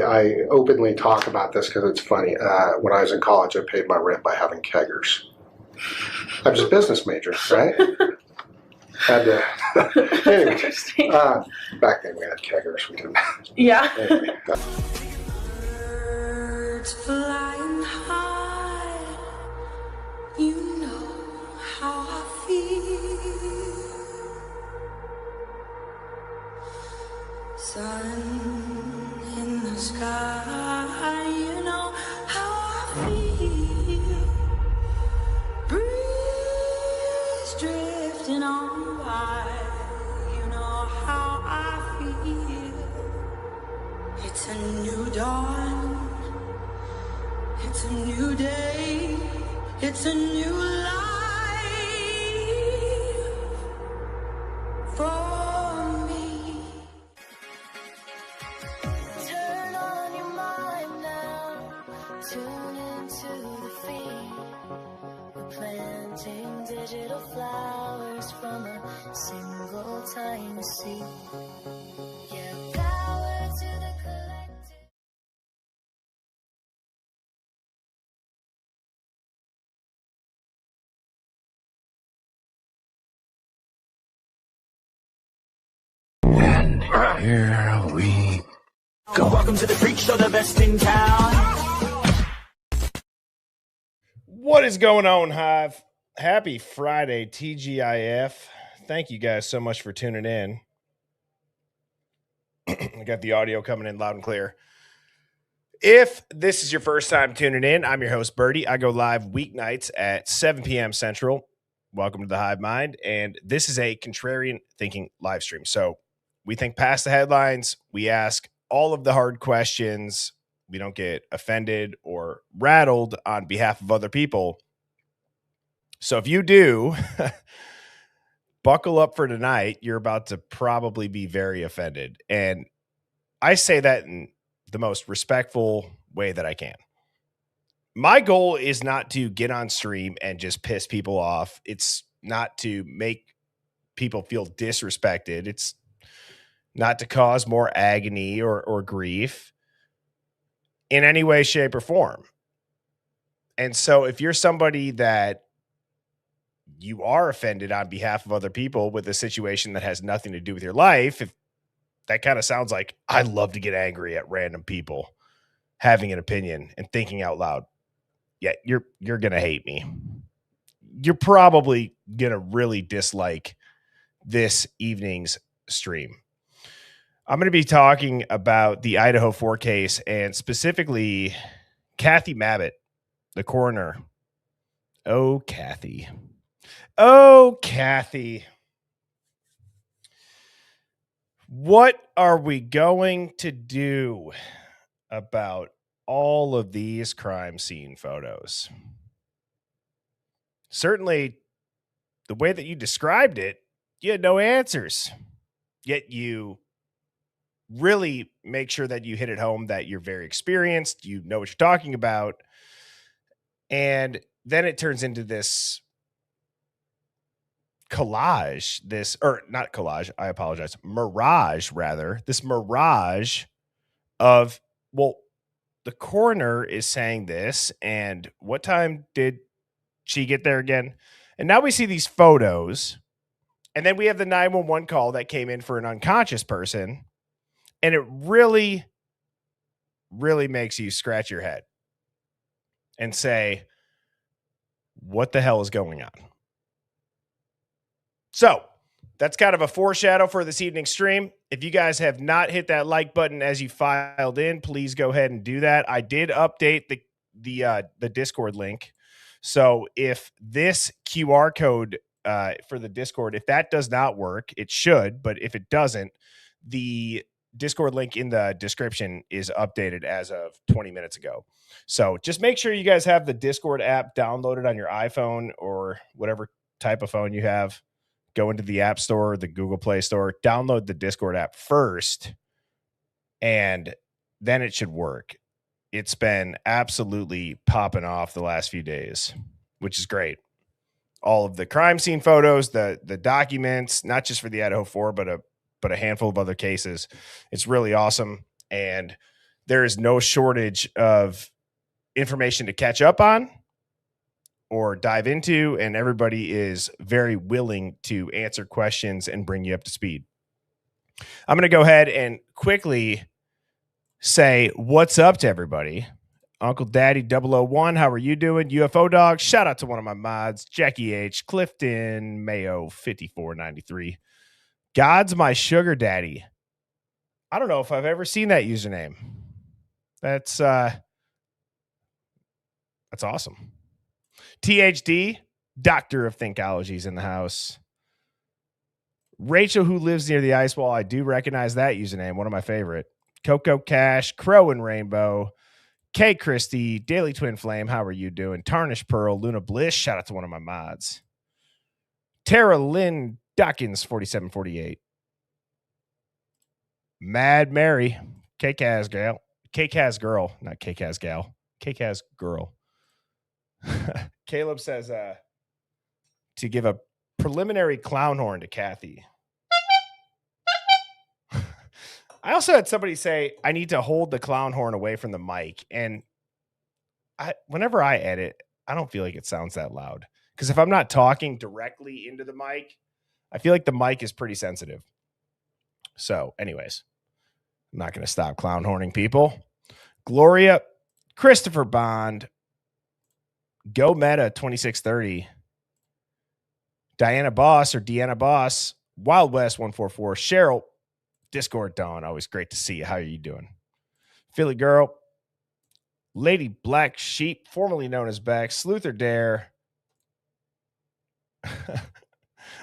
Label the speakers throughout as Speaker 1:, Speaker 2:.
Speaker 1: I openly talk about this because it's funny. When I was in college, I paid my rent by having keggers. I was a business major, right? Had to. Anyway,
Speaker 2: interesting.
Speaker 1: Back then we had keggers. We didn't.
Speaker 2: Yeah.
Speaker 1: Anyway.
Speaker 3: Birds flying high, you know how I feel. Sun in the sky, you know how I feel. Breeze drifting on by, you know how I feel. It's a new dawn, it's a new day, it's a new life for me.
Speaker 4: Turn on your mind now, tune into the feed. We're planting digital flowers from a single tiny seed. Yeah, power to the collective.
Speaker 5: Here we go. Welcome to the freak show, the best in town.
Speaker 6: What is going on, Hive? Happy Friday, TGIF. Thank you guys so much for tuning in. I got the audio coming in loud and clear. If this is your first time tuning in, I'm your host, Birdie. I go live weeknights at 7 p.m. Central. Welcome to the Hive Mind. And this is a contrarian thinking live stream. So we think past the headlines. We ask all of the hard questions. We don't get offended or rattled on behalf of other people. So if you do, buckle up for tonight. You're about to probably be very offended. And I say that in the most respectful way that I can. My goal is not to get on stream and just piss people off. It's not to make people feel disrespected. It's not to cause more agony or grief in any way, shape, or form. And so if you're somebody that you are offended on behalf of other people with a situation that has nothing to do with your life, if that kind of sounds like I love to get angry at random people having an opinion and thinking out loud, yeah, you're going to hate me. You're probably going to really dislike this evening's stream. I'm going to be talking about the Idaho 4 case and specifically Kathy Mabbitt, the coroner. Oh, Kathy. Oh, Kathy. What are we going to do about all of these crime scene photos? Certainly, the way that you described it, you had no answers. Yet you really make sure that you hit it home that you're very experienced, you know what you're talking about. And then it turns into this collage, mirage rather, this mirage of, well, the coroner is saying this, and what time did she get there again? And now we see these photos, and then we have the 911 call that came in for an unconscious person, and it really, really makes you scratch your head and say, what the hell is going on? So that's kind of a foreshadow for this evening's stream. If you guys have not hit that like button as you filed in, please go ahead and do that. I did update the Discord link. So if this QR code for the Discord, if that does not work, it should, but if it doesn't, the Discord link in the description is updated as of 20 minutes ago. So just make sure you guys have the Discord app downloaded on your iPhone or whatever type of phone you have. Go into the App Store, the Google Play Store, download the Discord app first, and then it should work. It's been absolutely popping off the last few days, which is great. All of the crime scene photos, the documents, not just for the Idaho 4, but a handful of other cases. It's really awesome. And there is no shortage of information to catch up on or dive into, and everybody is very willing to answer questions and bring you up to speed. I'm going to go ahead and quickly say what's up to everybody. Uncle Daddy 001, how are you doing? UFO Dog, shout out to one of my mods, Jackie H, Clifton, Mayo 5493. God's my sugar daddy. I don't know if I've ever seen that username. That's awesome. THD, Doctor of Thinkology, is in the house. Rachel, who lives near the ice wall, I do recognize that username, one of my favorite. Coco Cash, Crow and Rainbow, K Christie, Daily Twin Flame, how are you doing? Tarnish Pearl, Luna Bliss, shout out to one of my mods. Tara Lynn Dawkins, 4748. Mad Mary, K-Kaz Gal, K-Kaz Girl, not K-Kaz Gal, K-Kaz Girl. Caleb says to give a preliminary clown horn to Kathy. I also had somebody say I need to hold the clown horn away from the mic, and whenever I edit, I don't feel like it sounds that loud, because if I'm not talking directly into the mic, I feel like the mic is pretty sensitive. So anyways, I'm not going to stop clown horning people. Gloria, Christopher Bond, Go Meta 2630, Diana Boss or Deanna Boss, Wild West 144, Cheryl, Discord Dawn, always great to see you. How are you doing? Philly Girl, Lady Black Sheep, formerly known as Bex, Sluther Dare,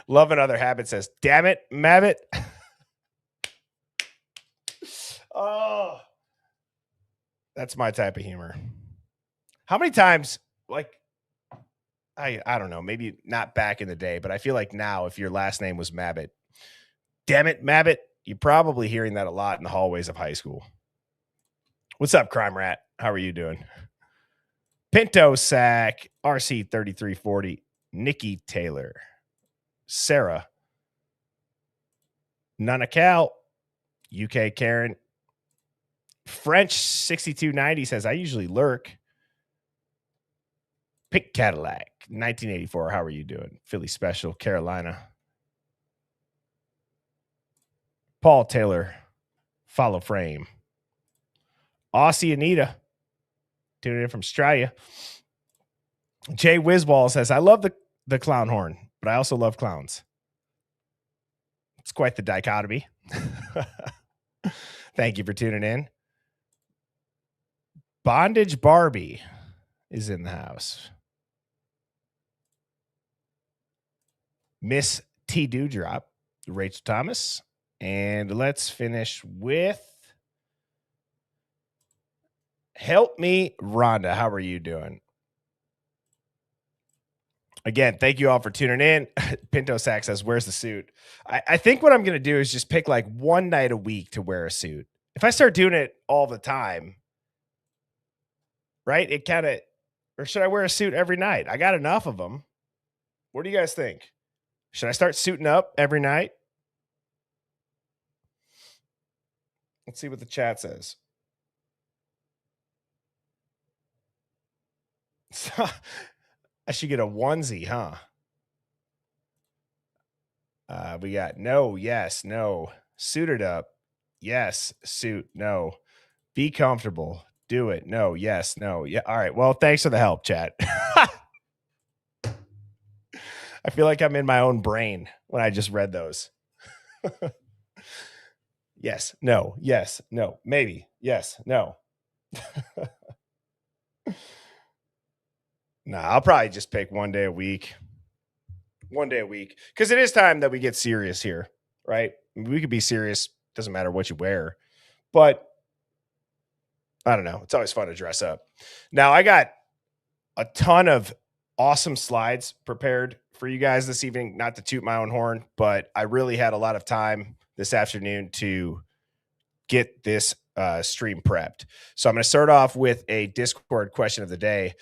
Speaker 6: Love and Other Habits says, damn it, Mabbit. Oh, that's my type of humor. How many times, like, I don't know, maybe not back in the day, but I feel like now if your last name was Mabbit, damn it, Mabbit, you're probably hearing that a lot in the hallways of high school. What's up, Crime Rat? How are you doing? Pinto Sack, RC 3340, Nikki Taylor, Sarah, Nana Cal, UK Karen, French 6290 says, I usually lurk. Pink Cadillac, 1984. How are you doing? Philly Special, Carolina. Paul Taylor, Follow Frame. Aussie Anita, tuning in from Australia. Jay Wisball says, I love the clown horn, but I also love clowns. It's quite the dichotomy. Thank you for tuning in. Bondage Barbie is in the house. Miss T. Dewdrop, Rachel Thomas. And let's finish with Help Me, Rhonda. How are you doing? Again, thank you all for tuning in. Pinto Sack says, where's the suit? I think what I'm going to do is just pick like one night a week to wear a suit. If I start doing it all the time, right, it kind of, or should I wear a suit every night? I got enough of them. What do you guys think? Should I start suiting up every night? Let's see what the chat says. I should get a onesie, huh? We got no, yes, no. Suited up. Yes, suit, no. Be comfortable. Do it. No, yes, no. Yeah. All right. Well, thanks for the help, chat. I feel like I'm in my own brain when I just read those. Yes, no, yes, no, maybe, yes, no. Nah, I'll probably just pick one day a week. One day a week. Because it is time that we get serious here, right? We could be serious. Doesn't matter what you wear. But I don't know. It's always fun to dress up. Now, I got a ton of awesome slides prepared for you guys this evening. Not to toot my own horn, but I really had a lot of time this afternoon to get this stream prepped. So I'm going to start off with a Discord question of the day.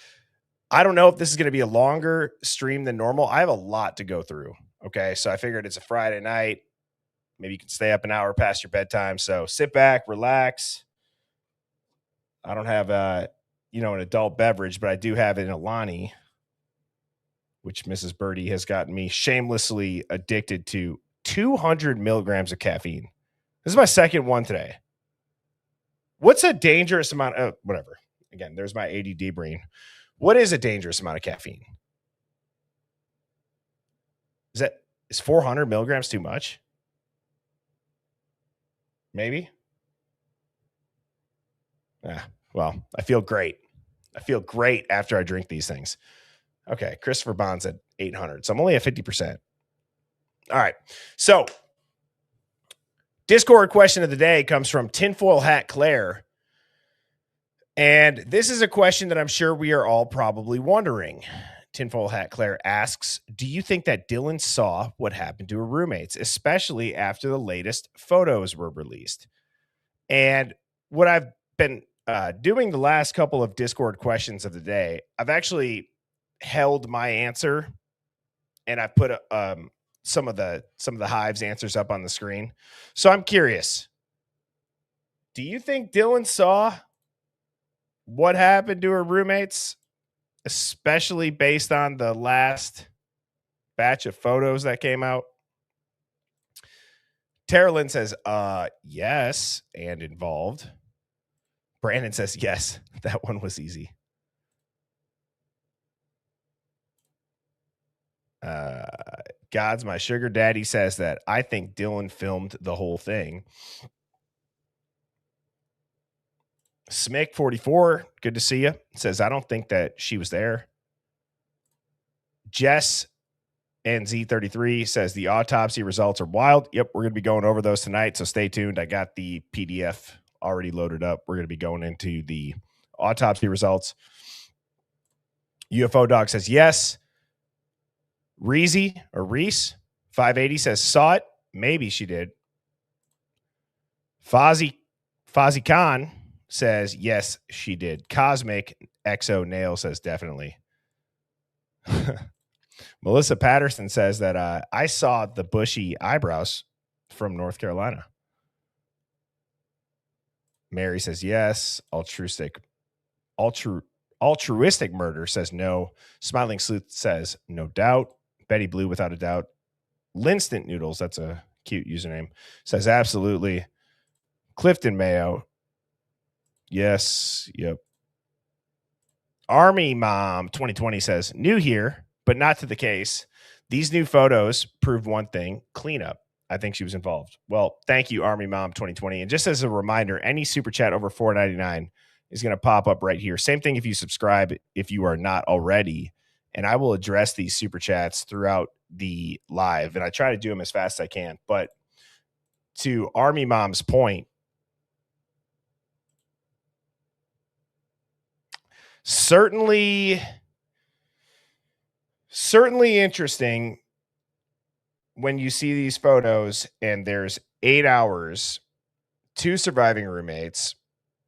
Speaker 6: I don't know if this is going to be a longer stream than normal. I have a lot to go through. Okay. So I figured it's a Friday night. Maybe you can stay up an hour past your bedtime. So sit back, relax, I don't have an adult beverage, but I do have an Alani, which Mrs. Birdie has gotten me shamelessly addicted to 200 milligrams of caffeine. This is my second one today. What's a dangerous amount of whatever? Again, there's my ADD brain. What is a dangerous amount of caffeine? Is 400 milligrams too much? Maybe. Well, I feel great. I feel great after I drink these things. Okay, Christopher Bond's at 800, so I'm only at 50%. All right, so Discord question of the day comes from Tinfoil Hat Claire. And this is a question that I'm sure we are all probably wondering. Tinfoil Hat Claire asks, do you think that Dylan saw what happened to her roommates, especially after the latest photos were released? And what I've been doing the last couple of Discord questions of the day, I've actually held my answer, and I've put some of the Hive's answers up on the screen. So I'm curious. Do you think Dylan saw what happened to her roommates, especially based on the last batch of photos that came out? Tara Lynn says, yes, and involved. Brandon says, yes, that one was easy. God's my sugar daddy says that I think Dylan filmed the whole thing. Smick 44, good to see you, says I don't think that she was there. Jess and Z33 says the autopsy results are wild. Yep, we're going to be going over those tonight, so stay tuned. I got the PDF already loaded up. We're going to be going into the autopsy results. UFO Dog says yes. Reese 580 says saw it. Maybe she did. Fozzie Khan says yes, she did. Cosmic Exo Nail says definitely. Melissa Patterson says that I saw the bushy eyebrows from North Carolina. Mary says yes. Altruistic murder says no. Smiling Sleuth says no doubt. Betty Blue without a doubt. Linstant Noodles, that's a cute username, says absolutely. Clifton Mayo, yes, yep. Army Mom 2020 says new here, but not to the case. These new photos prove one thing: cleanup. I think she was involved. Well, thank you, Army Mom 2020. And just as a reminder, any super chat over $4.99 is going to pop up right here. Same thing if you subscribe, if you are not already. And I will address these super chats throughout the live. And I try to do them as fast as I can. But to Army Mom's point, certainly interesting when you see these photos and there's 8 hours, 2 surviving roommates,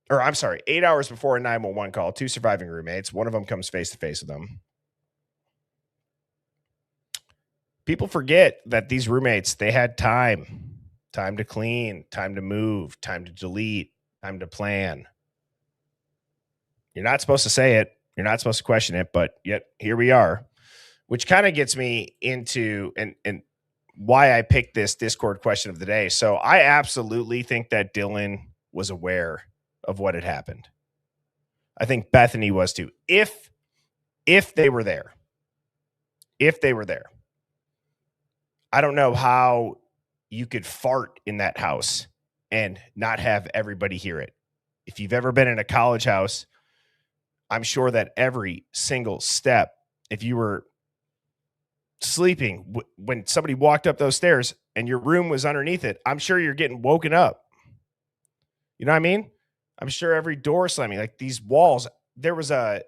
Speaker 6: or I'm sorry, 8 hours before a 911 call, 2 surviving roommates. One of them comes face to face with them. People forget that these roommates, they had time to clean, time to move, time to delete, time to plan. You're not supposed to say it. You're not supposed to question it, but yet here we are, which kind of gets me into and why I picked this Discord question of the day. So I absolutely think that Dylan was aware of what had happened. I think Bethany was too. If they were there. I don't know how you could fart in that house and not have everybody hear it. If you've ever been in a college house, I'm sure that every single step, if you were sleeping, when somebody walked up those stairs and your room was underneath it, I'm sure you're getting woken up. You know what I mean? I'm sure every door slamming, like these walls, there was a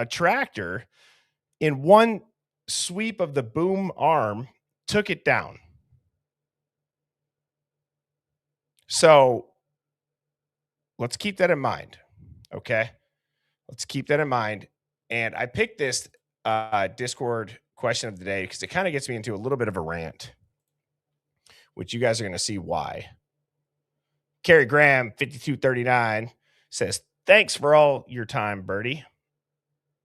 Speaker 6: tractor in one sweep of the boom arm, took it down. So let's keep that in mind. Okay. Let's keep that in mind. And I picked this Discord question of the day because it kind of gets me into a little bit of a rant, which you guys are going to see why. Carrie Graham 5239 says Thanks for all your time, Birdie.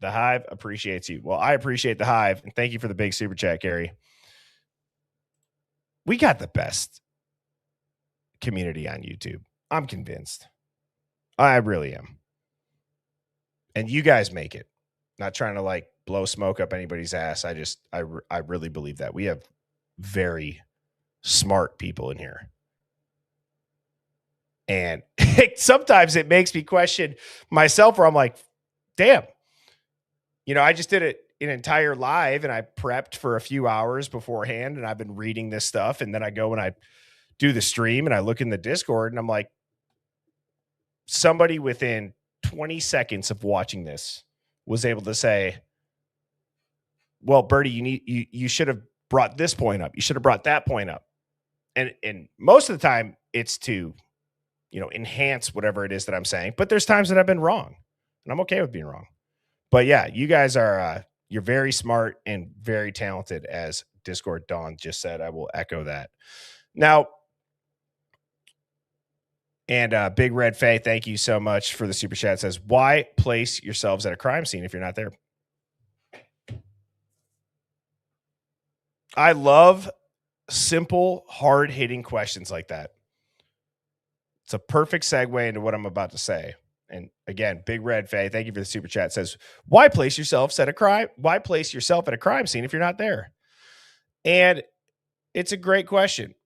Speaker 6: The Hive appreciates you. Well, I appreciate the Hive, and thank you for the big super chat, Gary. We got the best community on YouTube. I'm convinced. I really am. And you guys make it. Not trying to like blow smoke up anybody's ass. I really believe that. We have very smart people in here. And sometimes it makes me question myself where I'm like, damn, I just did an entire live and I prepped for a few hours beforehand and I've been reading this stuff. And then I go and I do the stream and I look in the Discord and I'm like, somebody within 20 seconds of watching this was able to say, well, Birdie, you should have brought this point up. You should have brought that point up. And most of the time it's to, enhance whatever it is that I'm saying. But there's times that I've been wrong and I'm okay with being wrong. But yeah, you guys are, you're very smart and very talented, as Discord Dawn just said. I will echo that. Now, and Big Red Faye, thank you so much for the super chat. Says, why place yourselves at a crime scene if you're not there? I love simple, hard-hitting questions like that. It's a perfect segue into what I'm about to say. And again, Big Red Faye, thank you for the super chat. Says, why place yourself at a crime? Why place yourself at a crime scene if you're not there? And it's a great question,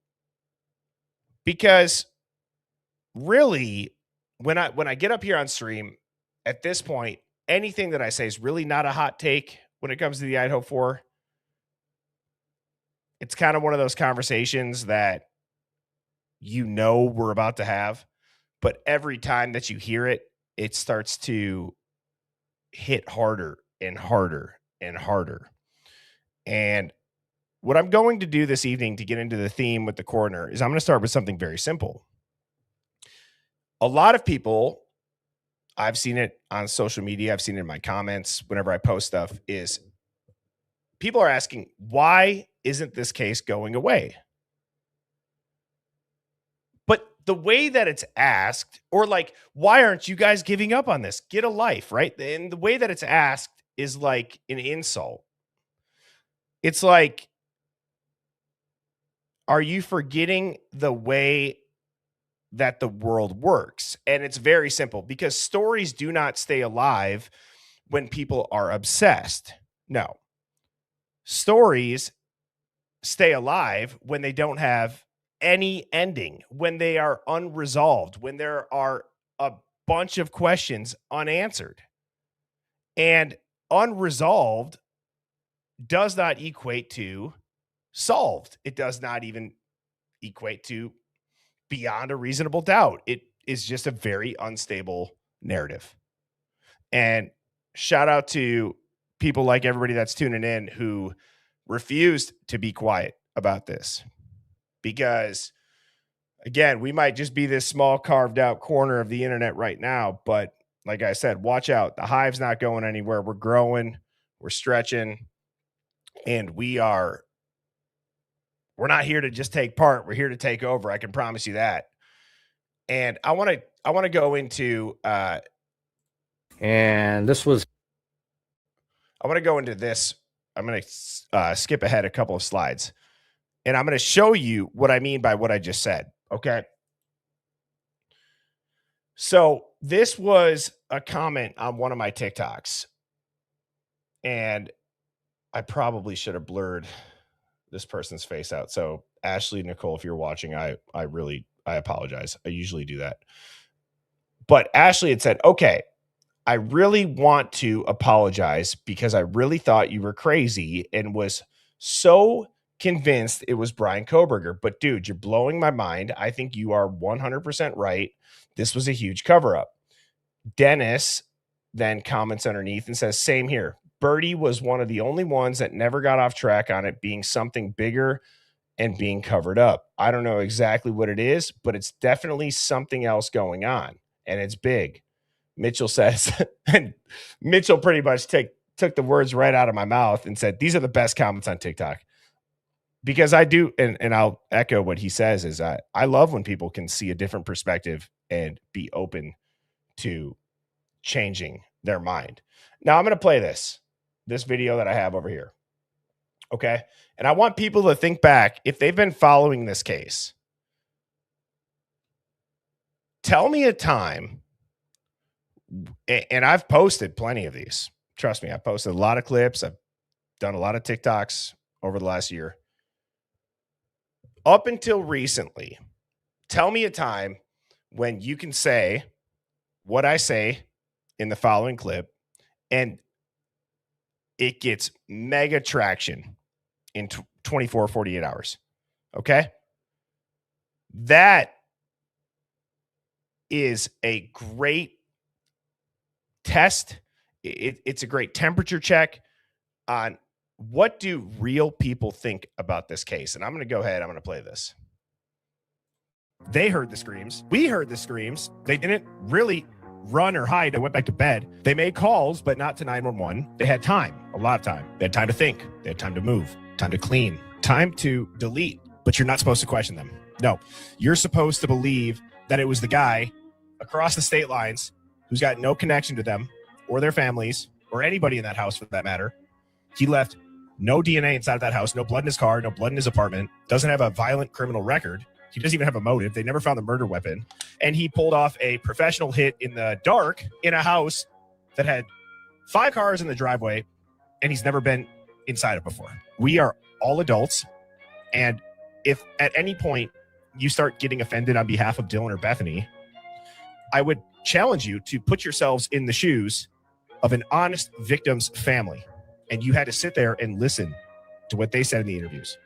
Speaker 6: because really, when I get up here on stream, at this point, anything that I say is really not a hot take when it comes to the Idaho 4. It's kind of one of those conversations that we're about to have, but every time that you hear it, it starts to hit harder and harder and harder. And what I'm going to do this evening to get into the theme with the coroner is I'm going to start with something very simple. A lot of people, I've seen it on social media, I've seen it in my comments whenever I post stuff, is people are asking, why isn't this case going away? But the way that it's asked, or like, why aren't you guys giving up on this? Get a life, right? And the way that it's asked is like an insult. It's like, are you forgetting the way that the world works? And it's very simple, because stories do not stay alive when people are obsessed. No. Stories stay alive when they don't have any ending, when they are unresolved, when there are a bunch of questions unanswered. And unresolved does not equate to solved. It does not even equate to beyond a reasonable doubt. It is just a very unstable narrative. And shout out to people like everybody that's tuning in who refused to be quiet about this. Because, again, we might just be this small carved out corner of the internet right now. But like I said, watch out. The Hive's not going anywhere. We're growing. We're stretching. And we're not here to just take part. We're here to take over. I can promise you that. And I want to go into
Speaker 2: and this was.
Speaker 6: I want to go into this. I'm going to skip ahead a couple of slides, and I'm going to show you what I mean by what I just said. Okay. So this was a comment on one of my TikToks, and I probably should have blurred this person's face out. So Ashley, Nicole, if you're watching, I apologize. I usually do that. But Ashley had said, okay, I really want to apologize because I really thought you were crazy and was so convinced it was Brian Koberger. But dude, you're blowing my mind. I think you are 100% right. This was a huge cover up. Dennis then comments underneath and says, same here. Birdie was one of the only ones that never got off track on it being something bigger and being covered up. I don't know exactly what it is, but it's definitely something else going on, and it's big. Mitchell says, and Mitchell pretty much took the words right out of my mouth and said, these are the best comments on TikTok. Because I do, and I'll echo what he says, is I love when people can see a different perspective and be open to changing their mind. Now I'm going to play this video that I have over here. Okay. And I want people to think back if they've been following this case. Tell me a time, and I've posted plenty of these. Trust me, I've posted a lot of clips. I've done a lot of TikToks over the last year. Up until recently, tell me a time when you can say what I say in the following clip and it gets mega traction in 24, 48 hours. Okay? That is a great test. It's a great temperature check on what do real people think about this case. And I'm going to go ahead. I'm going to play this. They heard the screams. We heard the screams. They didn't really run or hide. They went back to bed. They made calls, but not to 911. They had time, a lot of time. They had time to think. They had time to move, time to clean, time to delete. But you're not supposed to question them. No, you're supposed to believe that it was the guy across the state lines who's got no connection to them or their families or anybody in that house for that matter. He left no DNA inside of that house, no blood in his car, no blood in his apartment, doesn't have a violent criminal record. He doesn't even have a motive. They never found the murder weapon. And he pulled off a professional hit in the dark in a house that had 5 cars in the driveway, and he's never been inside it before. We are all adults. And if at any point you start getting offended on behalf of Dylan or Bethany, I would challenge you to put yourselves in the shoes of an honest victim's family. And you had to sit there and listen to what they said in the interviews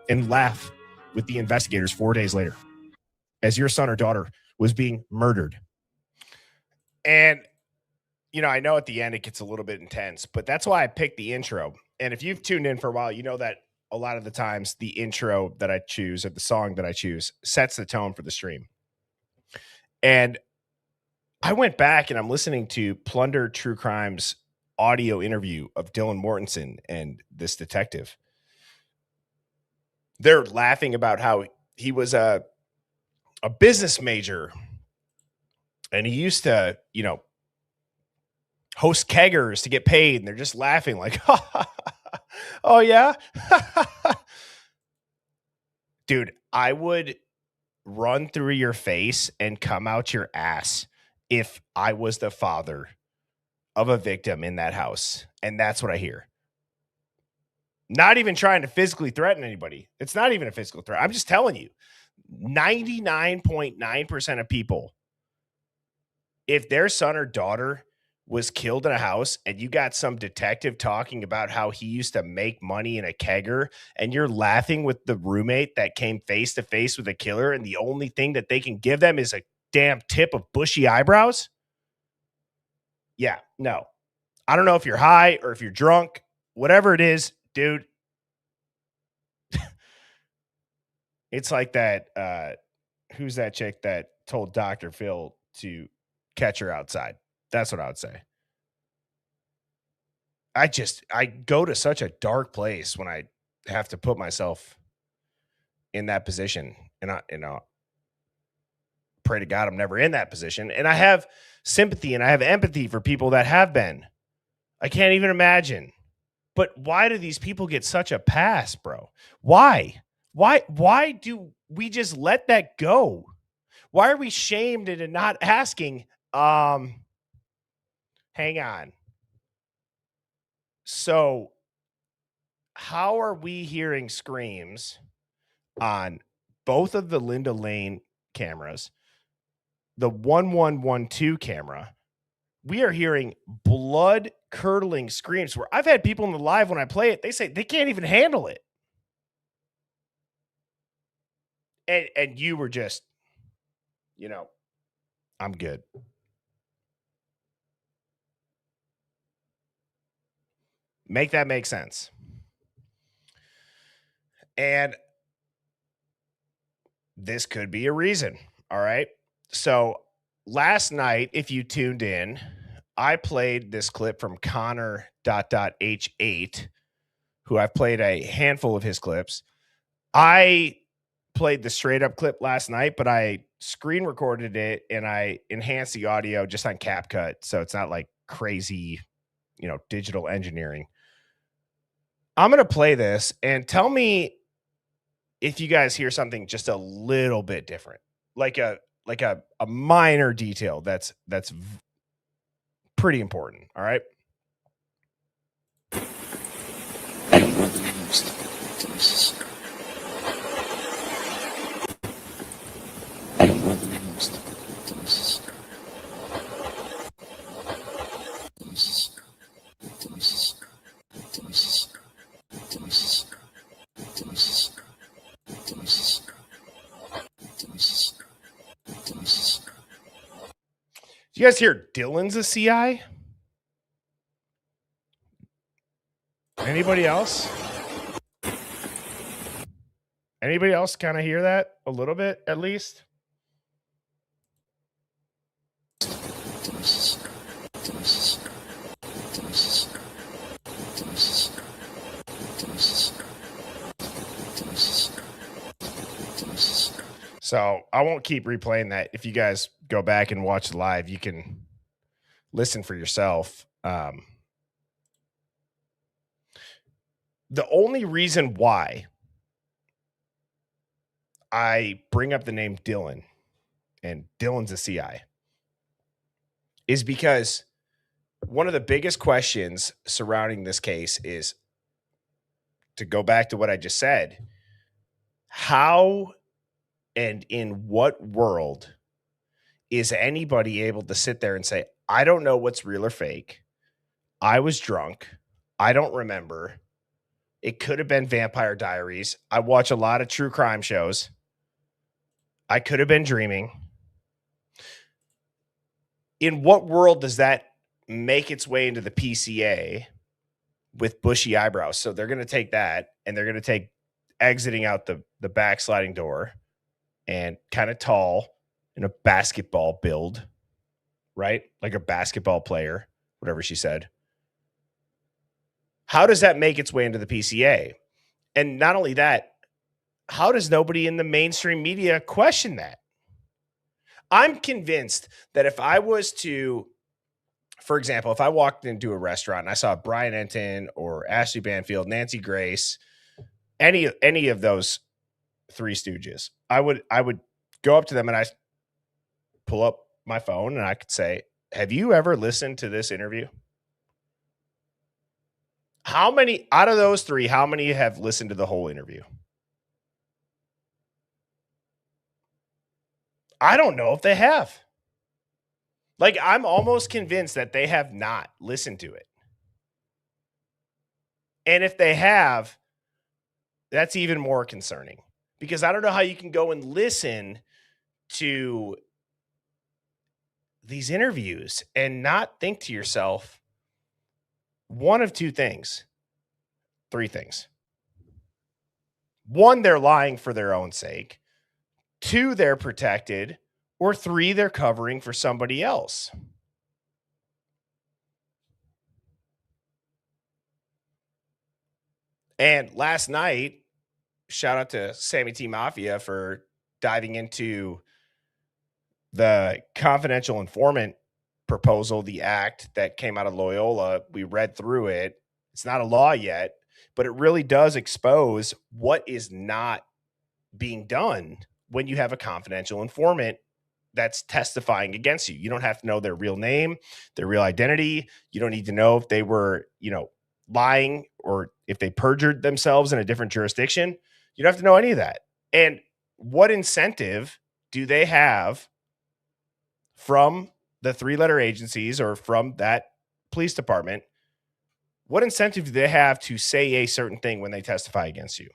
Speaker 6: and laugh with the investigators 4 days later as your son or daughter was being murdered. And, you know, I know at the end it gets a little bit intense, but that's why I picked the intro. And if you've tuned in for a while, you know that a lot of the times the intro that I choose or the song that I choose sets the tone for the stream. And I went back and I'm listening to Plunder True Crime's audio interview of Dylan Mortensen and this detective. They're laughing about how he was a business major and he used to, you know, host keggers to get paid. And they're just laughing like, oh yeah. Dude, I would run through your face and come out your ass if I was the father of a victim in that house. And that's what I hear. Not even trying to physically threaten anybody. It's not even a physical threat. I'm just telling you, 99.9% of people, if their son or daughter was killed in a house and you got some detective talking about how he used to make money in a kegger and you're laughing with the roommate that came face to face with a killer and the only thing that they can give them is a damn tip of bushy eyebrows. Yeah, no. I don't know if you're high or if you're drunk, whatever it is, dude. It's like that. Who's that chick that told Dr. Phil to catch her outside? That's what I would say. I go to such a dark place when I have to put myself in that position. And I, pray to God I'm never in that position. And I have sympathy and I have empathy for people that have been. I can't even imagine. But why do these people get such a pass, bro? Why? Why do we just let that go? Why are we shamed into not asking? Hang on. So how are we hearing screams on both of the Linda Lane cameras, the 1112 camera? We are hearing blood curdling screams where I've had people in the live when I play it, they say they can't even handle it. And you were just, I'm good. Make that make sense. And this could be a reason. All right. So last night, if you tuned in, I played this clip from Connor H8, who I've played a handful of his clips. I played the straight up clip last night, but I screen recorded it and I enhanced the audio just on CapCut. So it's not like crazy, digital engineering. I'm going to play this and tell me if you guys hear something just a little bit different, like a minor detail that's pretty important. All right.
Speaker 5: I don't know the names of the victims. I don't know the names of the victims.
Speaker 6: Do you guys hear Dylan's a CI? Anybody else? Anybody else kind of hear that a little bit, at least? So I won't keep replaying that. If you guys go back and watch live, you can listen for yourself. The only reason why I bring up the name Dylan and Dylan's a CI is because one of the biggest questions surrounding this case is, to go back to what I just said, how and in what world is anybody able to sit there and say, I don't know what's real or fake. I was drunk. I don't remember. It could have been Vampire Diaries. I watch a lot of true crime shows. I could have been dreaming. In what world does that make its way into the PCA with bushy eyebrows? So they're going to take that and they're going to take exiting out the backsliding door and kind of tall in a basketball build, right? Like a basketball player, whatever she said. How does that make its way into the PCA? And not only that, how does nobody in the mainstream media question that? I'm convinced that if I was to, for example, if I walked into a restaurant and I saw Brian Enton or Ashley Banfield, Nancy Grace, any of those Three Stooges, I would go up to them and I pull up my phone and I could say, have you ever listened to this interview? How many out of those three, how many have listened to the whole interview? I don't know if they have. Like, I'm almost convinced that they have not listened to it. And if they have, that's even more concerning, because I don't know how you can go and listen to these interviews and not think to yourself one of two things, three things. One, they're lying for their own sake. Two, they're protected. Or three, they're covering for somebody else. And last night, shout out to Sammy T Mafia for diving into the confidential informant proposal, the act that came out of Loyola. We read through it. It's not a law yet, but it really does expose what is not being done when you have a confidential informant that's testifying against you. You don't have to know their real name, their real identity. You don't need to know if they were, lying or if they perjured themselves in a different jurisdiction. You don't have to know any of that. And what incentive do they have from the three-letter agencies or from that police department? What incentive do they have to say a certain thing when they testify against you?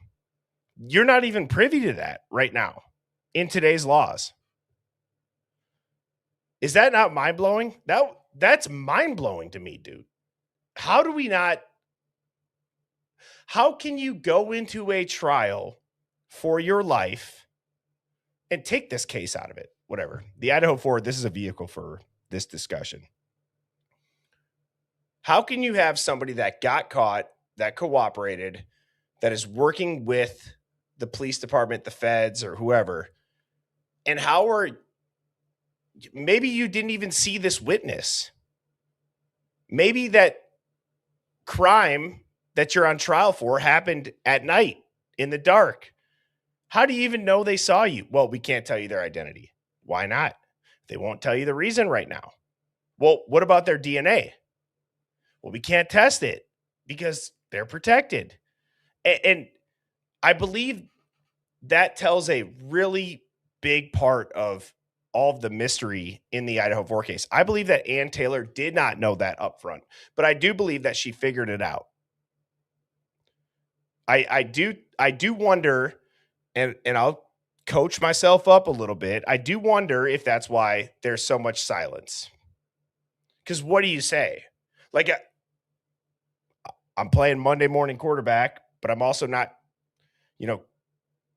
Speaker 6: You're not even privy to that right now in today's laws. Is that not mind-blowing? That's mind-blowing to me, dude. How can you go into a trial for your life and take this case out of it? Whatever. The Idaho Ford, this is a vehicle for this discussion. How can you have somebody that got caught, that cooperated, that is working with the police department, the feds, or whoever? And maybe you didn't even see this witness. Maybe that crime that you're on trial for happened at night in the dark. How do you even know they saw you? Well, we can't tell you their identity. Why not? They won't tell you the reason right now. Well, what about their DNA? Well, we can't test it because they're protected. And I believe that tells a really big part of all of the mystery in the Idaho 4 case. I believe that Ann Taylor did not know that up front, but I do believe that she figured it out. I do wonder, and I'll coach myself up a little bit. I do wonder if that's why there's so much silence. Because what do you say? Like, I'm playing Monday morning quarterback, but I'm also not,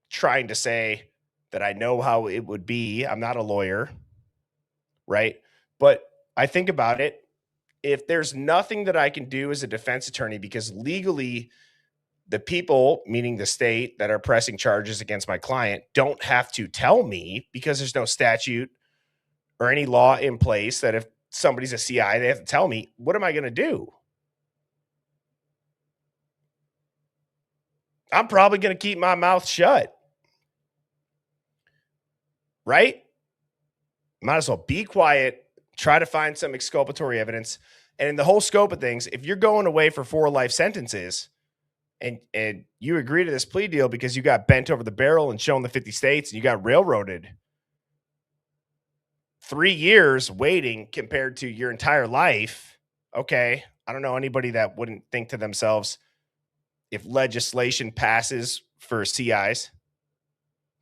Speaker 6: trying to say that I know how it would be. I'm not a lawyer, right? But I think about it. If there's nothing that I can do as a defense attorney, because legally the people, meaning the state, that are pressing charges against my client don't have to tell me, because there's no statute or any law in place that if somebody's a CI, they have to tell me. What am I going to do? I'm probably going to keep my mouth shut. Right? Might as well be quiet, try to find some exculpatory evidence. And in the whole scope of things, if you're going away for 4 life sentences and you agree to this plea deal because you got bent over the barrel and shown the 50 states and you got railroaded, 3 years waiting compared to your entire life. Okay. I don't know anybody that wouldn't think to themselves, if legislation passes for CIs,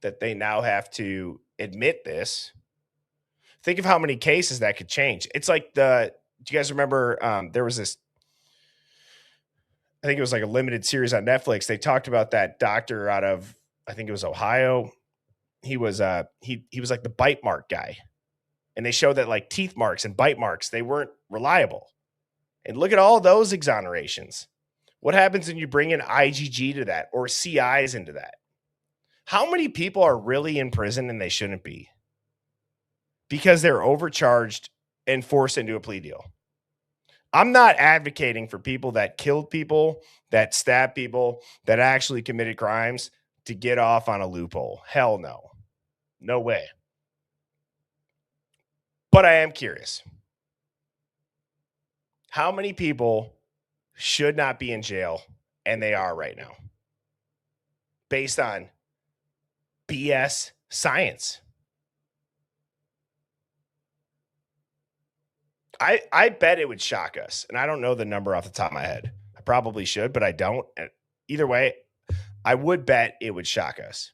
Speaker 6: that they now have to admit this. Think of how many cases that could change. It's like do you guys remember there was this, I think it was like a limited series on Netflix. They talked about that doctor out of, I think it was Ohio. He was he was like the bite mark guy. And they showed that like teeth marks and bite marks, they weren't reliable. And look at all those exonerations. What happens when you bring in IgG to that or CIs into that? How many people are really in prison and they shouldn't be? Because they're overcharged and forced into a plea deal. I'm not advocating for people that killed people, that stabbed people, that actually committed crimes to get off on a loophole. Hell no. No way. But I am curious. How many people should not be in jail and they are right now? Based on BS science. I bet it would shock us. And I don't know the number off the top of my head. I probably should, but I don't. Either way, I would bet it would shock us.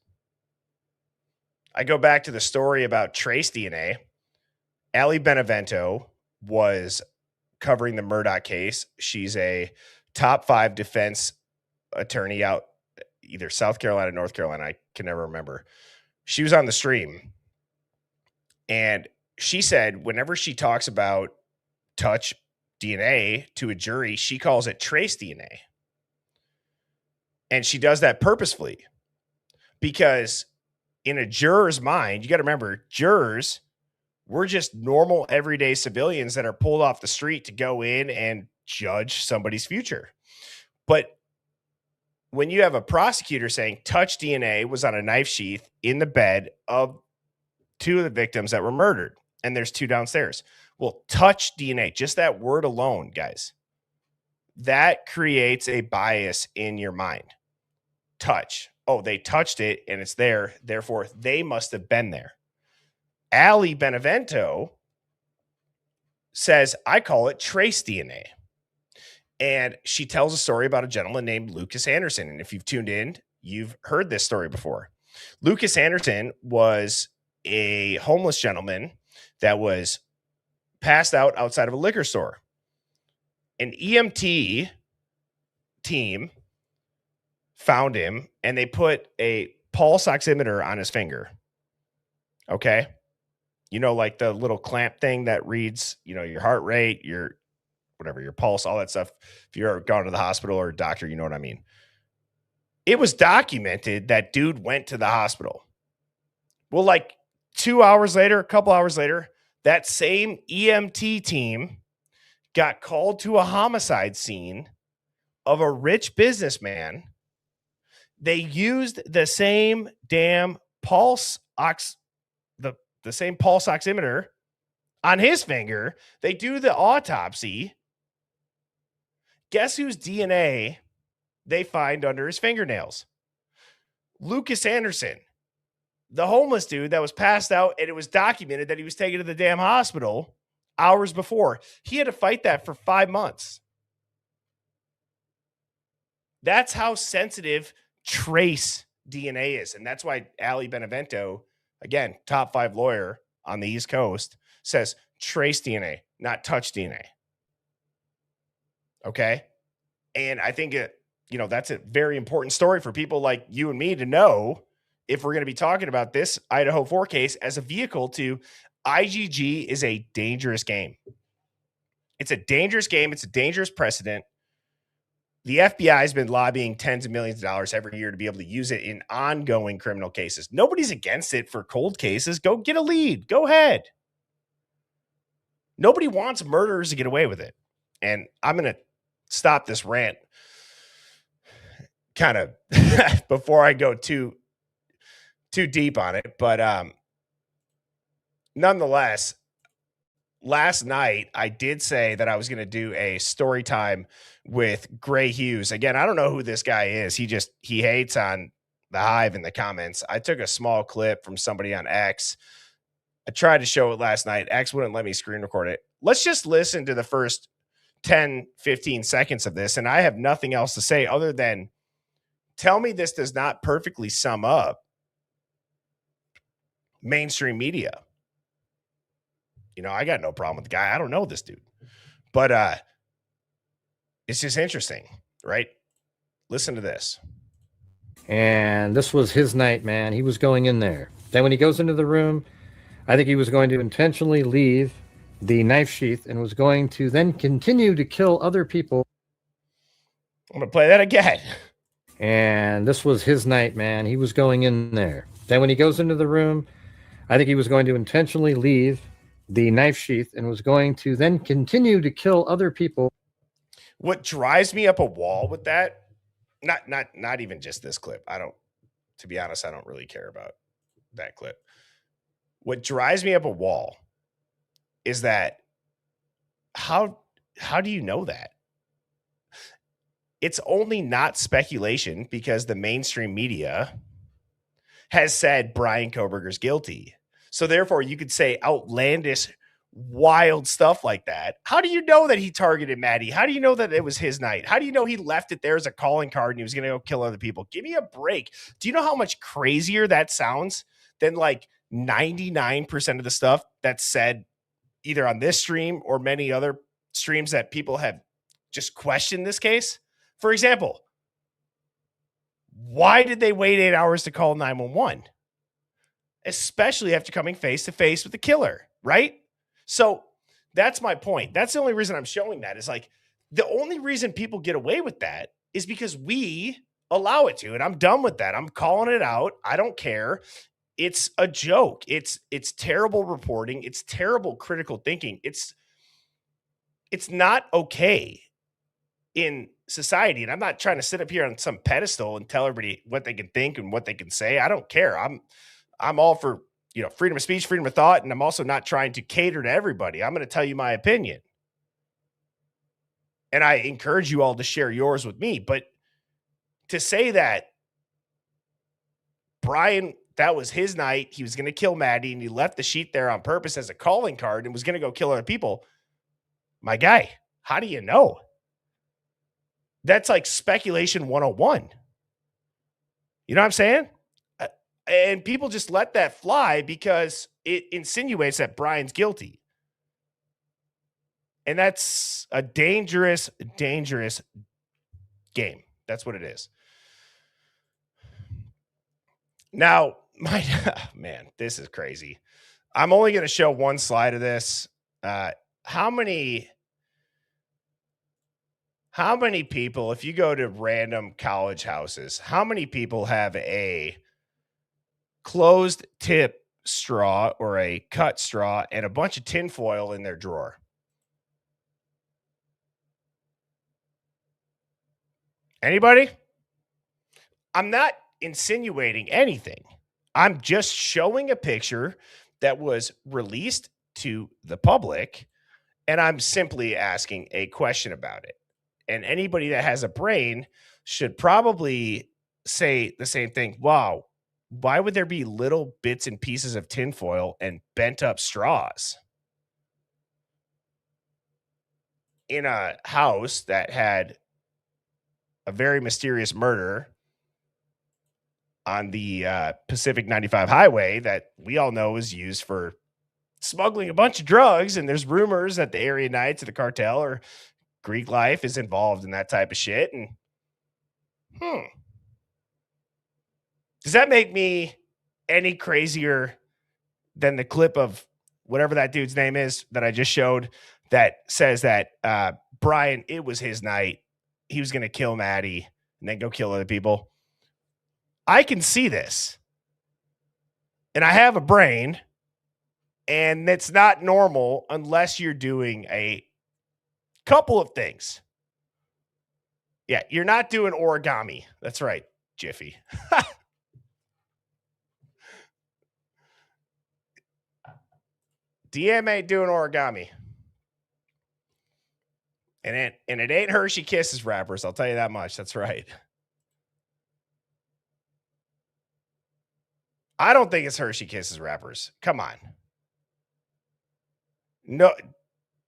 Speaker 6: I go back to the story about trace DNA. Allie Benevento was covering the Murdaugh case. She's a top 5 defense attorney out either South Carolina, North Carolina. I can never remember. She was on the stream. And she said whenever she talks about touch DNA to a jury, she calls it trace DNA. And she does that purposefully because in a juror's mind, you got to remember, jurors, we're just normal everyday civilians that are pulled off the street to go in and judge somebody's future. But when you have a prosecutor saying touch DNA was on a knife sheath in the bed of 2 of the victims that were murdered, and there's 2 downstairs. Well, touch DNA, just that word alone, guys, that creates a bias in your mind. Touch. Oh, they touched it and it's there. Therefore, they must have been there. Allie Benevento says, I call it trace DNA. And she tells a story about a gentleman named Lucas Anderson. And if you've tuned in, you've heard this story before. Lucas Anderson was a homeless gentleman that was passed out outside of a liquor store. An EMT team found him and they put a pulse oximeter on his finger. Okay. Like the little clamp thing that reads, your heart rate, your whatever, your pulse, all that stuff. If you're ever gone to the hospital or a doctor, you know what I mean. It was documented that dude went to the hospital. Well, like 2 hours later, a couple hours later, that same EMT team got called to a homicide scene of a rich businessman. They used the same damn the same pulse oximeter on his finger. They do the autopsy. Guess whose DNA they find under his fingernails? Lucas Anderson, the homeless dude that was passed out, and it was documented that he was taken to the damn hospital hours before. He had to fight that for 5 months. That's how sensitive trace DNA is. And that's why Ali Benevento, again, top 5 lawyer on the East Coast, says trace DNA, not touch DNA. Okay? And I think that's a very important story for people like you and me to know if we're going to be talking about this Idaho 4 case as a vehicle to IGG is a dangerous game. It's a dangerous game. It's a dangerous precedent. The FBI has been lobbying tens of millions of dollars every year to be able to use it in ongoing criminal cases. Nobody's against it for cold cases. Go get a lead. Go ahead. Nobody wants murderers to get away with it. And I'm going to stop this rant kind of before I go too deep on it. But nonetheless, last night I did say that I was going to do a story time with Gray Hughes. Again, I don't know who this guy is. He hates on the Hive in the comments. I took a small clip from somebody on X. I tried to show it last night. X wouldn't let me screen record it. Let's just listen to the first 10, 15 seconds of this. And I have nothing else to say other than tell me this does not perfectly sum up mainstream media. I got no problem with the guy. I don't know this dude. But it's just interesting, right? Listen to this.
Speaker 2: And this was his night, man. He was going in there. Then when he goes into the room, I think he was going to intentionally leave the knife sheath and was going to then continue to kill other people.
Speaker 6: I'm going to play that again.
Speaker 2: And this was his night, man. He was going in there. Then when he goes into the room, I think he was going to intentionally leave the knife sheath and was going to then continue to kill other people.
Speaker 6: What drives me up a wall with that, not even just this clip. To be honest, I don't really care about that clip. What drives me up a wall is that how do you know that? It's only not speculation because the mainstream media has said Brian Kohberger's guilty. So therefore you could say outlandish, wild stuff like that. How do you know that he targeted Maddie? How do you know that it was his night? How do you know he left it there as a calling card and he was going to go kill other people? Give me a break. Do you know how much crazier that sounds than like 99% of the stuff that's said either on this stream or many other streams that people have just questioned this case? For example, why did they wait 8 hours to call 911? Especially after coming face to face with the killer, right? So that's my point. That's the only reason I'm showing that is like the only reason people get away with that is because we allow it to. And I'm done with that. I'm calling it out. I don't care. It's a joke. It's terrible reporting. It's terrible critical thinking. It's not okay in society. And I'm not trying to sit up here on some pedestal and tell everybody what they can think and what they can say. I don't care. I'm all for, freedom of speech, freedom of thought. And I'm also not trying to cater to everybody. I'm going to tell you my opinion. And I encourage you all to share yours with me. But to say that Brian, that was his night, he was going to kill Maddie and he left the sheet there on purpose as a calling card and was going to go kill other people. My guy, how do you know? That's like speculation 101. You know what I'm saying? And people just let that fly because it insinuates that Brian's guilty. And that's a dangerous, dangerous game. That's what it is. Now, man, this is crazy. I'm only going to show one slide of this. How many people, if you go to random college houses, how many people have a closed tip straw or a cut straw and a bunch of tinfoil in their drawer? Anybody? I'm not insinuating anything. I'm just showing a picture that was released to the public, and I'm simply asking a question about it. And anybody that has a brain should probably say the same thing. Wow, why would there be little bits and pieces of tinfoil and bent up straws in a house that had a very mysterious murder on the Pacific 95 highway that we all know is used for smuggling a bunch of drugs? And there's rumors that the area Knights of the cartel or Greek life is involved in that type of shit. And does that make me any crazier than the clip of whatever that dude's name is that I just showed that says that Brian, it was his night. He was going to kill Maddie and then go kill other people? I can see this. And I have a brain. And it's not normal unless you're doing a couple of things. Yeah, you're not doing origami. That's right, Jiffy. DM ain't doing origami. And it ain't Hershey Kisses wrappers, I'll tell you that much. That's right. I don't think it's Hershey Kisses wrappers. Come on. No,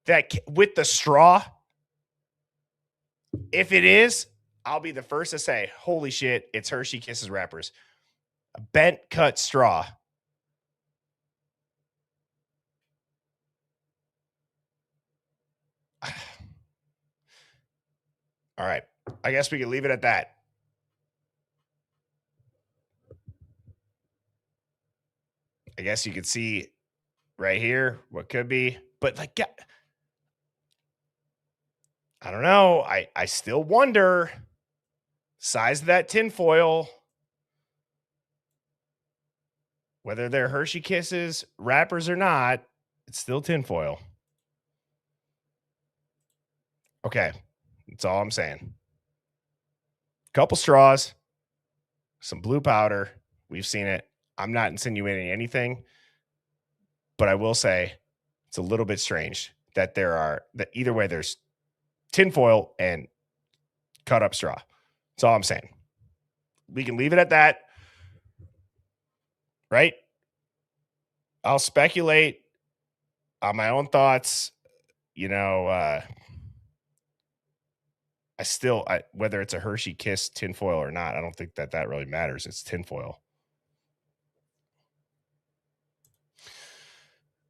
Speaker 6: that with the straw. If it is, I'll be the first to say, holy shit, it's Hershey Kisses wrappers. A bent cut straw. All right. I guess we can leave it at that. I guess you could see right here what could be, but like, I don't know. I still wonder size of that tinfoil, whether they're Hershey Kisses wrappers or not. It's still tinfoil. Okay. That's all I'm saying. Couple straws, some blue powder. We've seen it. I'm not insinuating anything, but I will say it's a little bit strange that that either way there's tinfoil and cut up straw. That's all I'm saying. We can leave it at that, right? I'll speculate on my own thoughts. Whether it's a Hershey Kiss tinfoil or not, I don't think that really matters. It's tinfoil.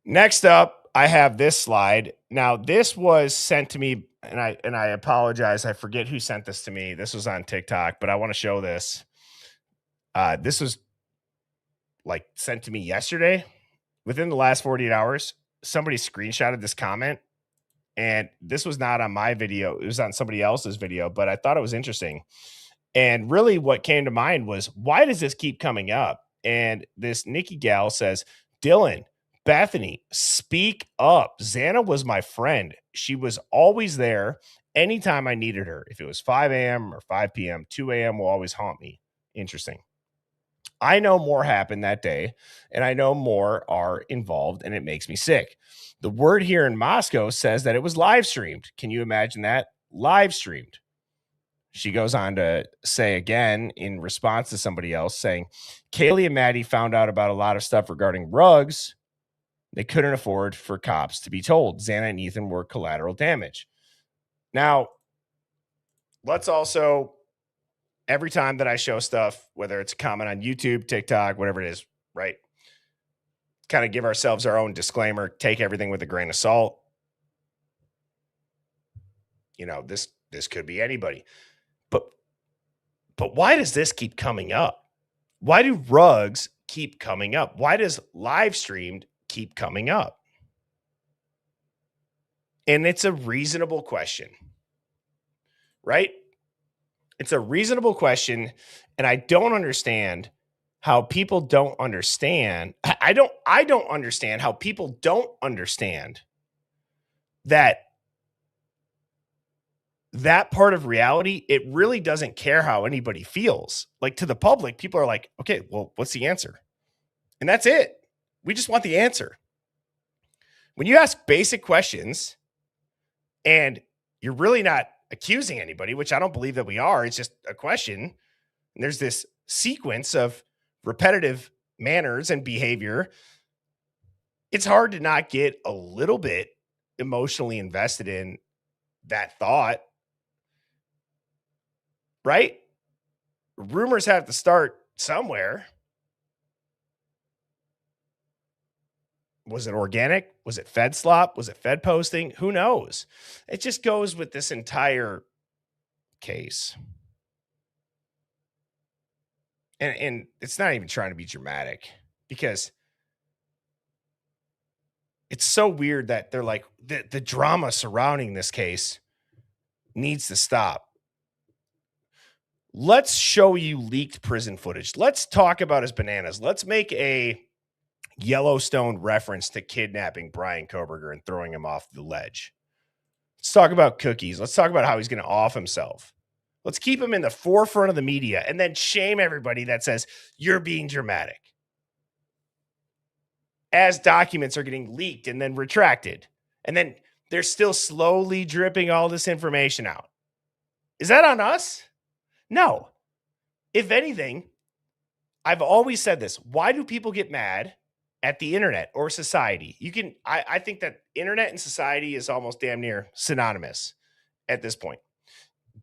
Speaker 6: Next up, I have this slide. Now, this was sent to me, and I apologize. I forget who sent this to me. This was on TikTok, but I want to show this. This was like sent to me yesterday. Within the last 48 hours, somebody screenshotted this comment. And this was not on my video. It was on somebody else's video, but I thought it was interesting. And really what came to mind was, why does this keep coming up? And this Nikki gal says, Dylan, Bethany, speak up. Xana was my friend. She was always there anytime I needed her. If it was 5 a.m. or 5 p.m., 2 a.m. will always haunt me. Interesting. I know more happened that day, and I know more are involved, and it makes me sick. The word here in Moscow says that it was live streamed. Can you imagine that? Live streamed. She goes on to say again in response to somebody else saying, Kaylee and Maddie found out about a lot of stuff regarding rugs they couldn't afford for cops to be told. Xana and Ethan were collateral damage. Now, let's also, every time that I show stuff, whether it's a comment on YouTube, TikTok, whatever it is, right? Kind of give ourselves our own disclaimer, take everything with a grain of salt. This could be anybody. But why does this keep coming up? Why do rugs keep coming up? Why does live streamed keep coming up? And it's a reasonable question, right? It's a reasonable question, and I don't understand how people don't understand. I don't understand how people don't understand that part of reality, it really doesn't care how anybody feels. Like, to the public, people are like, okay, well, what's the answer? And that's it. We just want the answer. When you ask basic questions and you're really not accusing anybody, which I don't believe that we are, it's just a question. And there's this sequence of repetitive manners and behavior. It's hard to not get a little bit emotionally invested in that thought, right? Rumors have to start somewhere. Was it organic? Was it Fed slop? Was it Fed posting? Who knows? It just goes with this entire case. And it's not even trying to be dramatic, because it's so weird that they're like, the drama surrounding this case needs to stop. Let's show you leaked prison footage. Let's talk about his bananas. Let's make a Yellowstone reference to kidnapping Brian Koberger and throwing him off the ledge. Let's talk about cookies. Let's talk about how he's going to off himself. Let's keep him in the forefront of the media and then shame everybody that says you're being dramatic, as documents are getting leaked and then retracted. And then they're still slowly dripping all this information out. Is that on us? No. If anything, I've always said this. Why do people get mad at the internet or society? I think that internet and society is almost damn near synonymous at this point.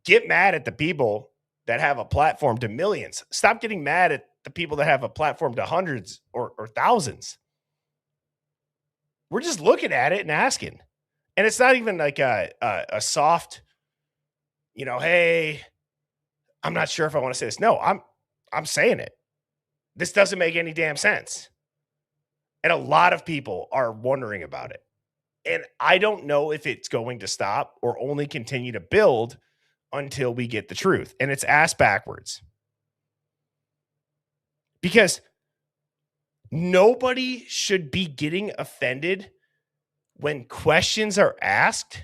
Speaker 6: Get mad at the people that have a platform to millions. Stop getting mad at the people that have a platform to hundreds or thousands. We're just looking at it and asking. And it's not even like a soft, hey, I'm not sure if I want to say this. No, I'm saying it. This doesn't make any damn sense. And a lot of people are wondering about it. And I don't know if it's going to stop or only continue to build until we get the truth. And it's ass backwards. Because nobody should be getting offended when questions are asked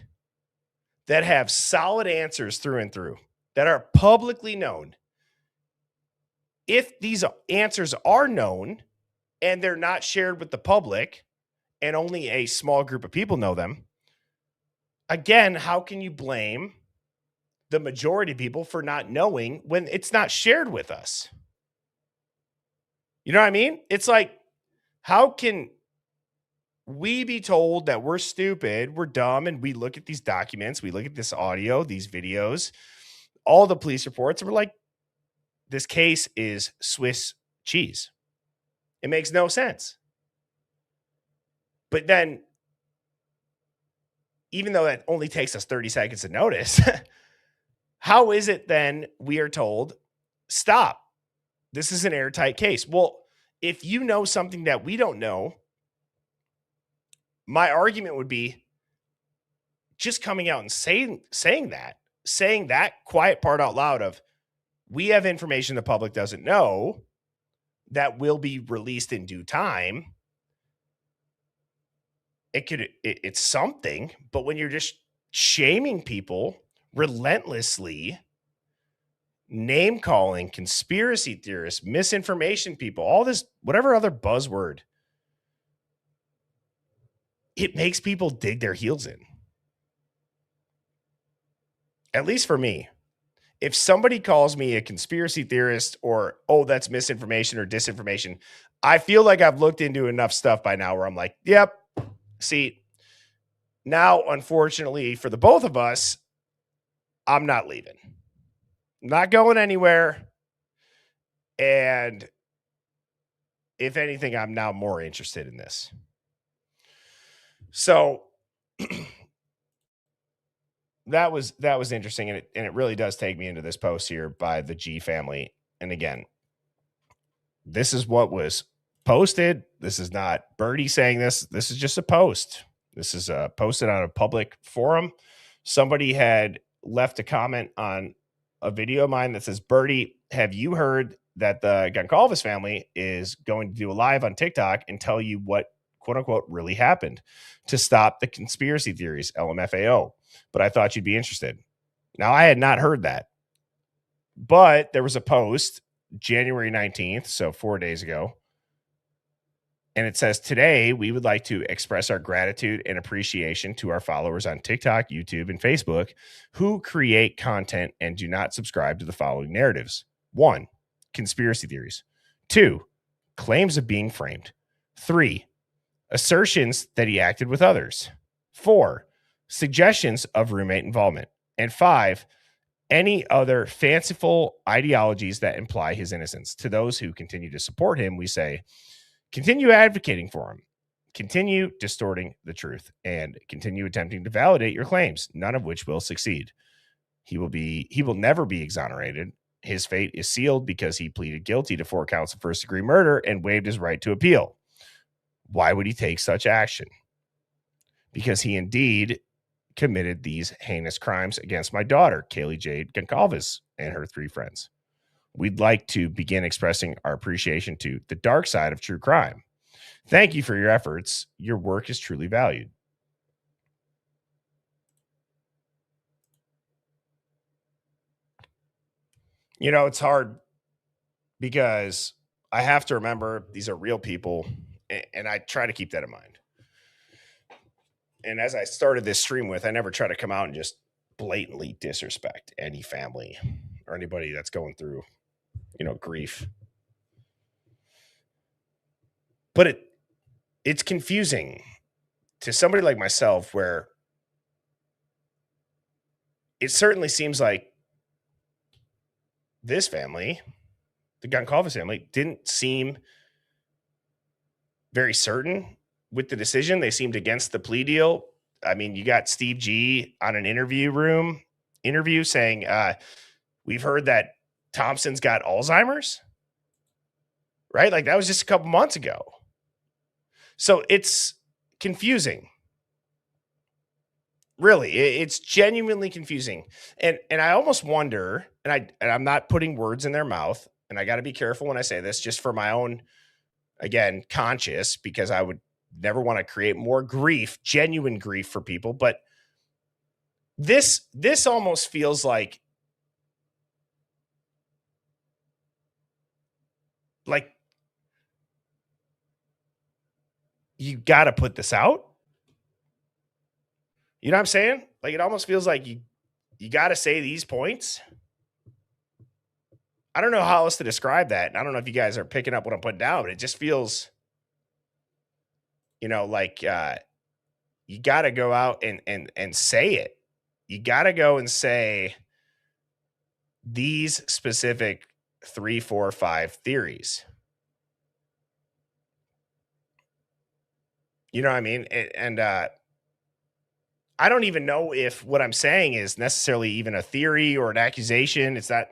Speaker 6: that have solid answers through and through, that are publicly known. If these answers are known and they're not shared with the public and only a small group of people know them, again, how can you blame the majority of people for not knowing when it's not shared with us? You know what I mean? It's like, how can we be told that we're stupid, we're dumb, and we look at these documents, we look at this audio, these videos, all the police reports, and we're like, this case is Swiss cheese. It makes no sense. But then, even though that only takes us 30 seconds to notice, how is it then we are told, stop, this is an airtight case? Well, if you know something that we don't know, my argument would be just coming out and saying that quiet part out loud of, we have information the public doesn't know that will be released in due time. It's something, but when you're just shaming people relentlessly, name calling, conspiracy theorists, misinformation people, all this, whatever other buzzword, it makes people dig their heels in. At least for me. If somebody calls me a conspiracy theorist or, oh, that's misinformation or disinformation, I feel like I've looked into enough stuff by now where I'm like, yep. See, now, unfortunately for the both of us, I'm not leaving. I'm not going anywhere. And if anything, I'm now more interested in this. So that was interesting, and it really does take me into this post here by the G family. And again, this is what was posted. This is not Birdie saying this. This is just a post. This is posted on a public forum. Somebody had left a comment on a video of mine that says, Birdie, have you heard that the Goncalves family is going to do a live on TikTok and tell you what, quote unquote, really happened to stop the conspiracy theories, LMFAO. But I thought you'd be interested. Now, I had not heard that, but there was a post January 19th, so 4 days ago. And it says, today, we would like to express our gratitude and appreciation to our followers on TikTok, YouTube, and Facebook who create content and do not subscribe to the following narratives. 1, conspiracy theories. 2, claims of being framed. 3, assertions that he acted with others. 4, suggestions of roommate involvement. And 5, any other fanciful ideologies that imply his innocence. To those who continue to support him, we say, continue advocating for him, continue distorting the truth, and continue attempting to validate your claims, none of which will succeed. He will never be exonerated. His fate is sealed because he pleaded guilty to 4 counts of first-degree murder and waived his right to appeal. Why would he take such action? Because he indeed committed these heinous crimes against my daughter, Kaylee Jade Goncalves, and her 3 friends. We'd like to begin expressing our appreciation to the dark side of true crime. Thank you for your efforts. Your work is truly valued. You know, it's hard because I have to remember these are real people, and I try to keep that in mind. And as I started this stream with, I never try to come out and just blatantly disrespect any family or anybody that's going through, grief. But it's confusing to somebody like myself, where it certainly seems like this family, the Goncalves family, didn't seem very certain with the decision. They seemed against the plea deal. I mean, you got Steve G on an interview saying, we've heard that Thompson's got Alzheimer's, right? Like, that was just a couple months ago. So it's confusing. Really, it's genuinely confusing. And I almost wonder, and I'm not putting words in their mouth, and I got to be careful when I say this, just for my own, again, conscience, because I would never want to create more grief, genuine grief for people. But this almost feels like you got to put this out. You know what I'm saying? Like, it almost feels like you got to say these points. I don't know how else to describe that. And I don't know if you guys are picking up what I'm putting down, but it just feels, like you got to go out and say it. You got to go and say these specific 3, 4, 5 theories. You know what I mean? And I don't even know if what I'm saying is necessarily even a theory or an accusation. It's not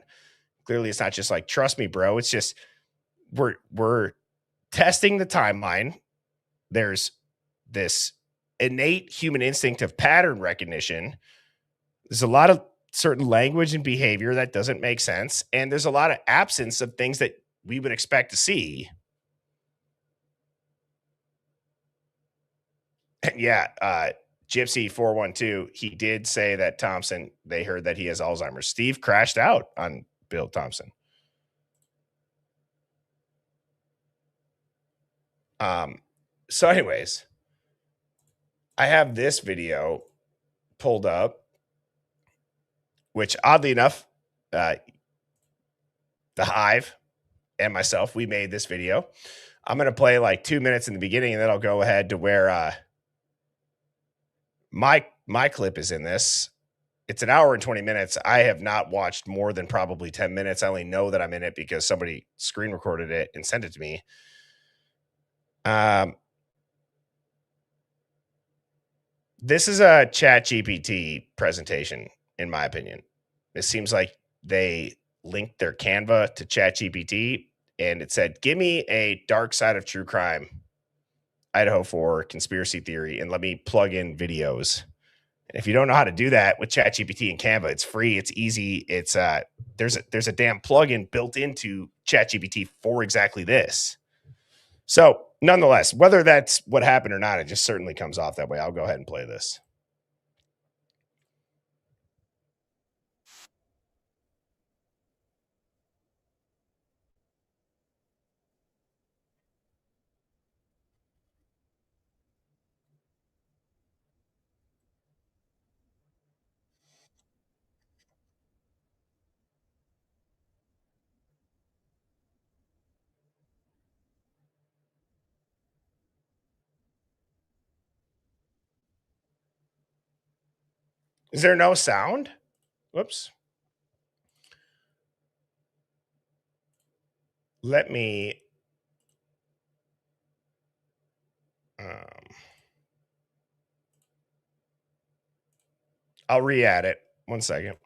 Speaker 6: just like, trust me, bro. It's just we're testing the timeline. There's this innate human instinct of pattern recognition. There's a lot of certain language and behavior that doesn't make sense. And there's a lot of absence of things that we would expect to see. And yeah, Gypsy 412, he did say that Thompson, they heard that he has Alzheimer's. Steve crashed out on Bill Thompson. So anyways, I have this video pulled up, which oddly enough, the Hive and myself, we made this video. I'm going to play like 2 minutes in the beginning, and then I'll go ahead to where my clip is in this. It's an hour and 20 minutes. I have not watched more than probably 10 minutes. I only know that I'm in it because somebody screen recorded it and sent it to me. This is a ChatGPT presentation, in my opinion. It seems like they linked their Canva to ChatGPT, and it said, give me a dark side of true crime, Idaho 4 conspiracy theory, and let me plug in videos. And if you don't know how to do that with ChatGPT and Canva, it's free, it's easy, they're there's a damn plugin built into ChatGPT for exactly this. So nonetheless, whether that's what happened or not, it just certainly comes off that way. I'll go ahead and play this. Is there no sound? Whoops. Let me I'll re-add it. 1 second.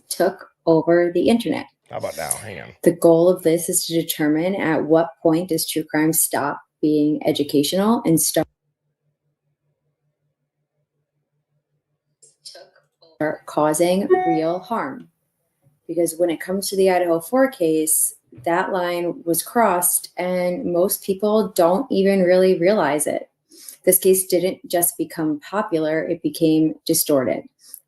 Speaker 7: Took over the internet.
Speaker 6: How about now? Hang on.
Speaker 7: The goal of this is to determine at what point does true crime stop being educational and start causing real harm. Because when it comes to the Idaho 4 case, that line was crossed and most people don't even really realize it. This case didn't just become popular, it became distorted.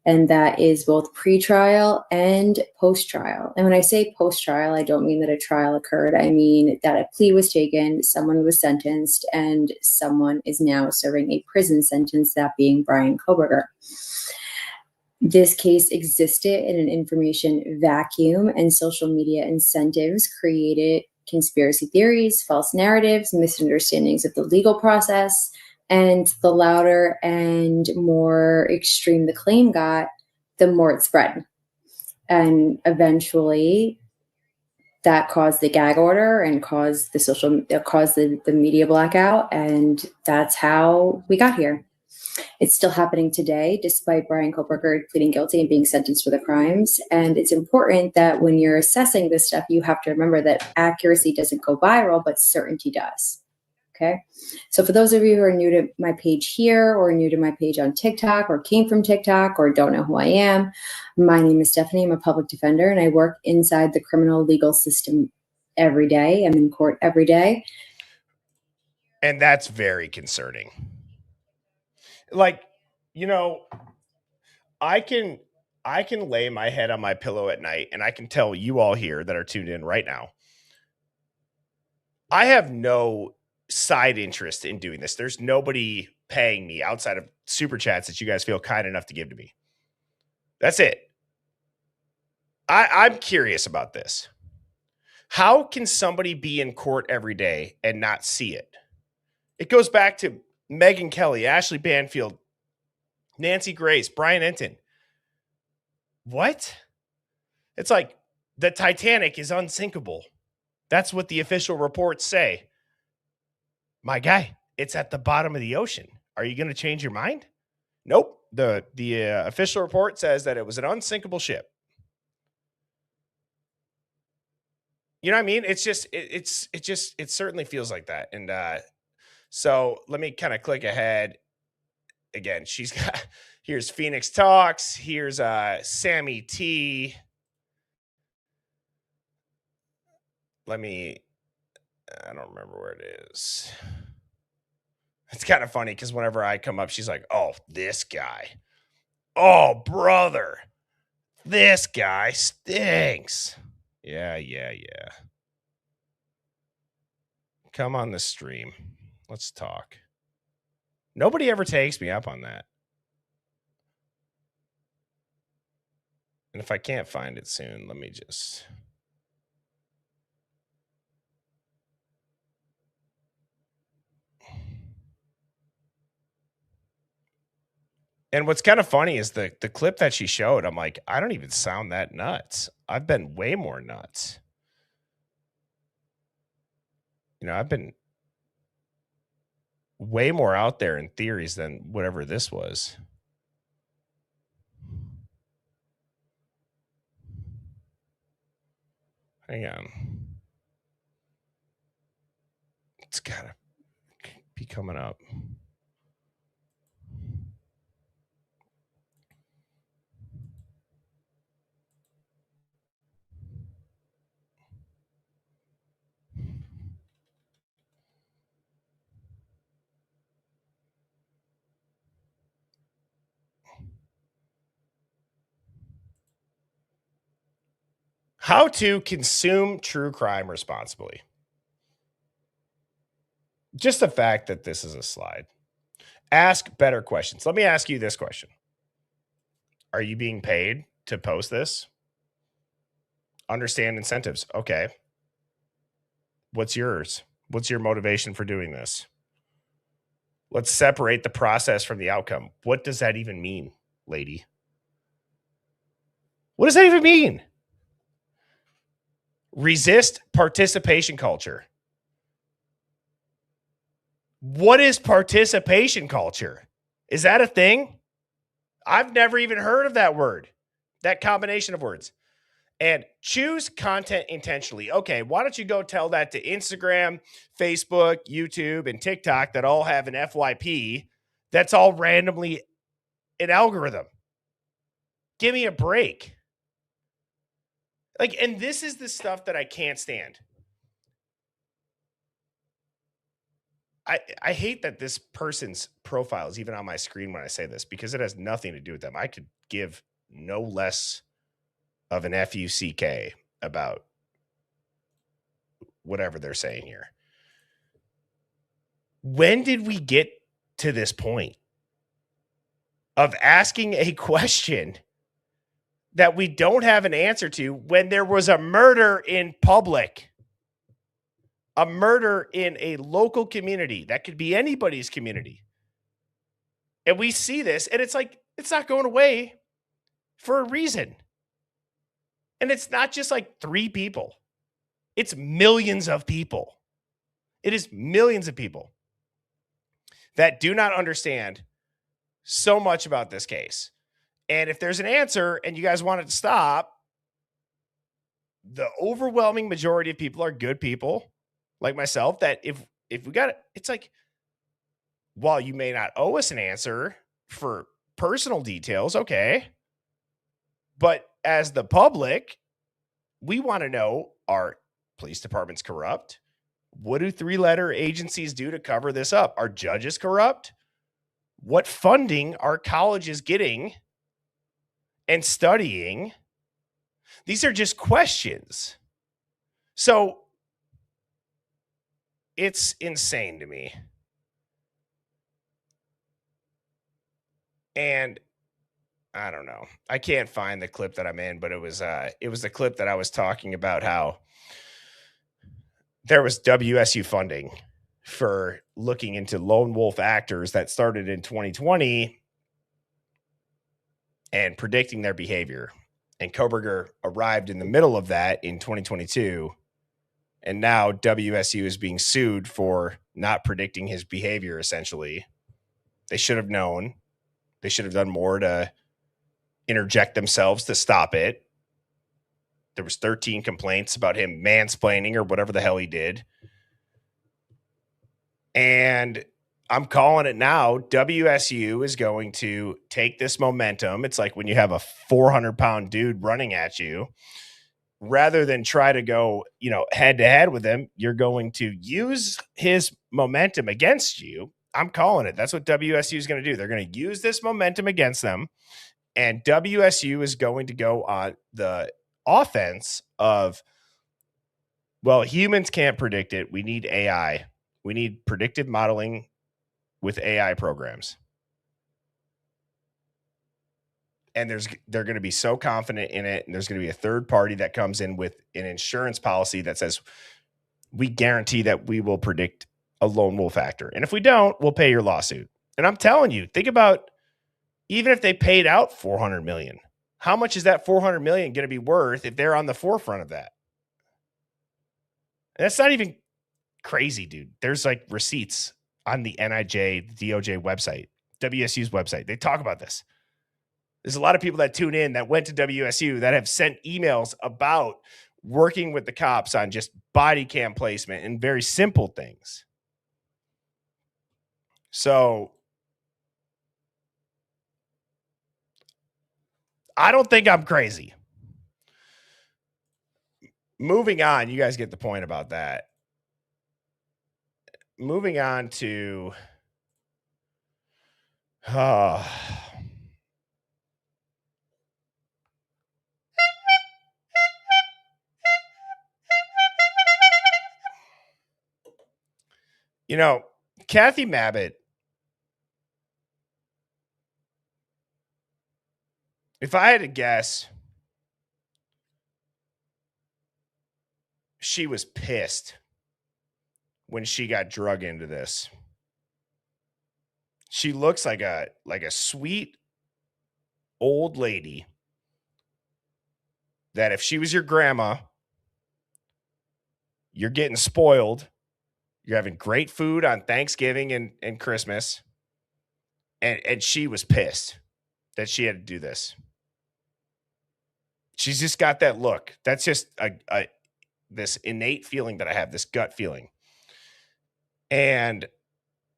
Speaker 7: And that is both pre-trial and post-trial. And when I say post-trial, I don't mean that a trial occurred. I mean that a plea was taken, someone was sentenced, and someone is now serving a prison sentence, that being Brian Koberger. This case existed in an information vacuum, and social media incentives created conspiracy theories, false narratives, misunderstandings of the legal process. And the louder and more extreme the claim got, the more it spread. And eventually that caused the gag order and caused the media blackout. And that's how we got here. It's still happening today, despite Brian Koberger pleading guilty and being sentenced for the crimes. And it's important that when you're assessing this stuff, you have to remember that accuracy doesn't go viral, but certainty does. Okay. So for those of you who are new to my page here or new to my page on TikTok or came from TikTok or don't know who I am, my name is Stephanie. I'm a public defender and I work inside the criminal legal system every day. I'm in court every day.
Speaker 6: And that's very concerning. Like, you know, I can lay my head on my pillow at night and I can tell you all here that are tuned in right now, I have no side interest in doing this. There's nobody paying me outside of super chats that you guys feel kind enough to give to me. That's it. I'm curious about this. How can somebody be in court every day and not see it? It goes back to Megyn Kelly, Ashley Banfield, Nancy Grace, Brian Enton. What? It's like the Titanic is unsinkable. That's what the official reports say. My guy, it's at the bottom of the ocean. Are you going to change your mind? Nope. The official report says that it was an unsinkable ship. You know what I mean? It's just it certainly feels like that. And so let me kind of click ahead. Again, she's got, here's Phoenix Talks. Here's Sammy T. I don't remember where it is. It's kind of funny because whenever I come up, she's like, oh, this guy. Oh, brother. This guy stinks. Yeah. Come on the stream. Let's talk. Nobody ever takes me up on that. And if I can't find it soon, let me just... And what's kind of funny is the clip that she showed, I'm like, I don't even sound that nuts. I've been way more nuts. You know, I've been way more out there in theories than whatever this was. Hang on. It's got to be coming up. How to consume true crime responsibly. Just the fact that this is a slide. Ask better questions. Let me ask you this question. Are you being paid to post this? Understand incentives. Okay. What's yours? What's your motivation for doing this? Let's separate the process from the outcome. What does that even mean, lady? What does that even mean? Resist participation culture. What is participation culture? Is that a thing? I've never even heard of that word, that combination of words. And choose content intentionally. Okay, why don't you go tell that to Instagram, Facebook, YouTube, and TikTok that all have an FYP that's all randomly an algorithm? Give me a break. Like, and this is the stuff that I can't stand. I hate that this person's profile is even on my screen when I say this, because it has nothing to do with them. I could give no less of an FUCK about whatever they're saying here. When did we get to this point of asking a question that we don't have an answer to when there was a murder in public? A murder in a local community that could be anybody's community. And we see this, and it's like, it's not going away for a reason. And it's not just like 3 people. It's millions of people. It is millions of people that do not understand so much about this case. And if there's an answer and you guys want it to stop, the overwhelming majority of people are good people like myself, that if we got it, it's like, while you may not owe us an answer for personal details, okay, but as the public, we want to know, are police departments corrupt? What do 3-letter agencies do to cover this up? Are judges corrupt? What funding are colleges getting and studying? These are just questions. So it's insane to me. And I don't know. I can't find the clip that I'm in, but it was the clip that I was talking about how there was WSU funding for looking into lone wolf actors that started in 2020 and predicting their behavior. And Koberger arrived in the middle of that in 2022. And now WSU is being sued for not predicting his behavior, essentially. They should have known. They should have done more to interject themselves to stop it. There was 13 complaints about him mansplaining or whatever the hell he did. And I'm calling it now. WSU is going to take this momentum. It's like when you have a 400-pound dude running at you. Rather than try to go, head to head with him, you're going to use his momentum against you. I'm calling it. That's what WSU is going to do. They're going to use this momentum against them. And WSU is going to go on the offense of, well, humans can't predict it. We need AI. We need predictive modeling with AI programs. And they're going to be so confident in it. And there's going to be a third party that comes in with an insurance policy that says, we guarantee that we will predict a lone wolf actor. And if we don't, we'll pay your lawsuit. And I'm telling you, think about, even if they paid out $400 million, how much is that $400 million going to be worth if they're on the forefront of that? And that's not even crazy, dude. There's like receipts on the NIJ, the DOJ website, WSU's website. They talk about this. There's a lot of people that tune in that went to WSU that have sent emails about working with the cops on just body cam placement and very simple things. So I don't think I'm crazy. Moving on, you guys get the point about that. Moving on to I You know, Kathy Mabbitt, if I had to guess, she was pissed when she got drug into this. She looks like a sweet old lady that if she was your grandma, you're getting spoiled. You're having great food on Thanksgiving and Christmas. And she was pissed that she had to do this. She's just got that look. That's just this innate feeling that I have, this gut feeling. And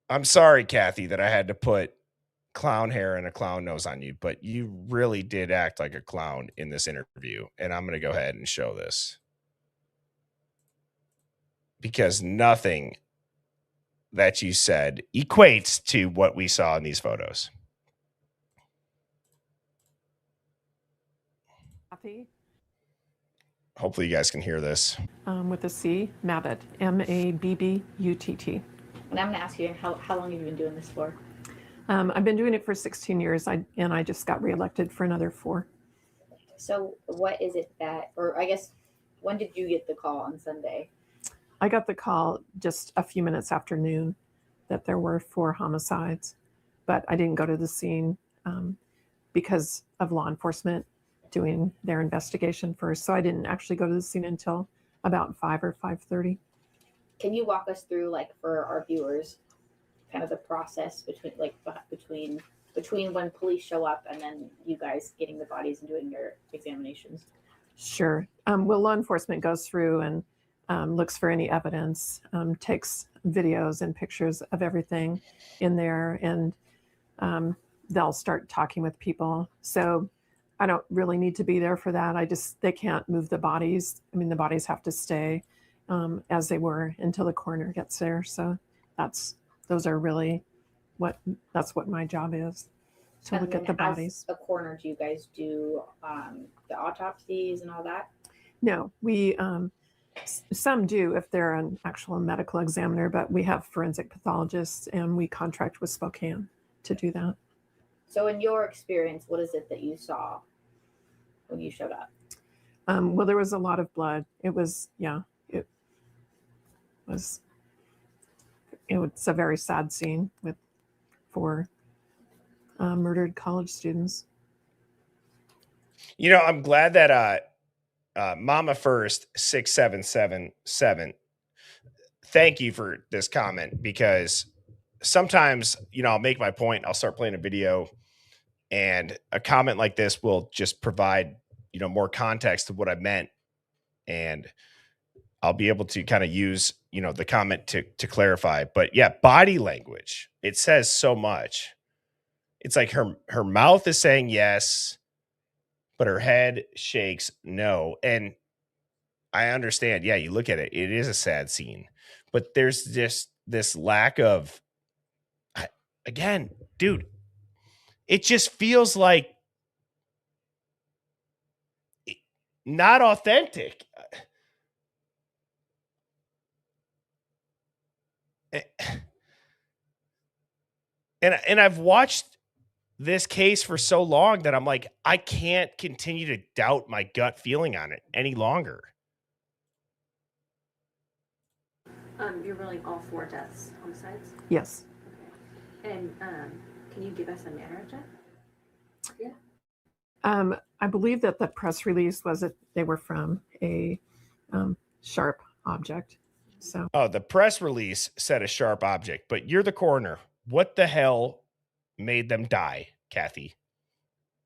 Speaker 6: I'm sorry, Kathy, that I had to put clown hair and a clown nose on you, but you really did act like a clown in this interview. And I'm going to go ahead and show this. Because nothing that you said equates to what we saw in these photos.
Speaker 8: Kathy,
Speaker 6: Hopefully you guys can hear this.
Speaker 8: with a C, Mabbutt, Mabbutt.
Speaker 9: And I'm going to ask you, how long have you been doing this for?
Speaker 8: I've been doing it for 16 years, and I just got reelected for another 4.
Speaker 9: So what is it that, or I guess, when did you get the call on Sunday?
Speaker 8: I got the call just a few minutes after noon that there were 4 homicides, but I didn't go to the scene because of law enforcement doing their investigation first. So I didn't actually go to the scene until about 5 or 5:30.
Speaker 9: Can you walk us through, like, for our viewers, kind of the process between when police show up and then you guys getting the bodies and doing your examinations?
Speaker 8: Sure. Well, law enforcement goes through and looks for any evidence, takes videos and pictures of everything in there, and they'll start talking with people. So I don't really need to be there for that. They can't move the bodies. I mean, the bodies have to stay as they were until the coroner gets there. So that's what my job is, to
Speaker 9: And
Speaker 8: look at the bodies.
Speaker 9: As a coroner, do you guys do the autopsies and all that?
Speaker 8: No, we some do if they're an actual medical examiner, but we have forensic pathologists and we contract with Spokane to do that.
Speaker 9: So in your experience, what is it that you saw when you showed up?
Speaker 8: Well, there was a lot of blood. It was a very sad scene with 4 murdered college students.
Speaker 6: You know, I'm glad that Mama First 6777. Thank you for this comment, because sometimes, you know, I'll make my point, I'll start playing a video, and a comment like this will just provide, you know, more context to what I meant, and I'll be able to kind of use, you know, the comment to clarify. But yeah, body language, it says so much. It's like her mouth is saying yes, but her head shakes no. And I understand. Yeah, you look at it, it is a sad scene, but there's just this lack of, again, dude, it just feels like not authentic. And I've watched this case for so long that I'm like, I can't continue to doubt my gut feeling on it any longer.
Speaker 10: You're ruling all 4 deaths homicides?
Speaker 8: Yes.
Speaker 10: Okay. And can you give us a manner of death? Yeah.
Speaker 8: I believe that the press release was that they were from a sharp object. So.
Speaker 6: Oh, the press release said a sharp object, but you're the coroner. What the hell made them die, Kathy?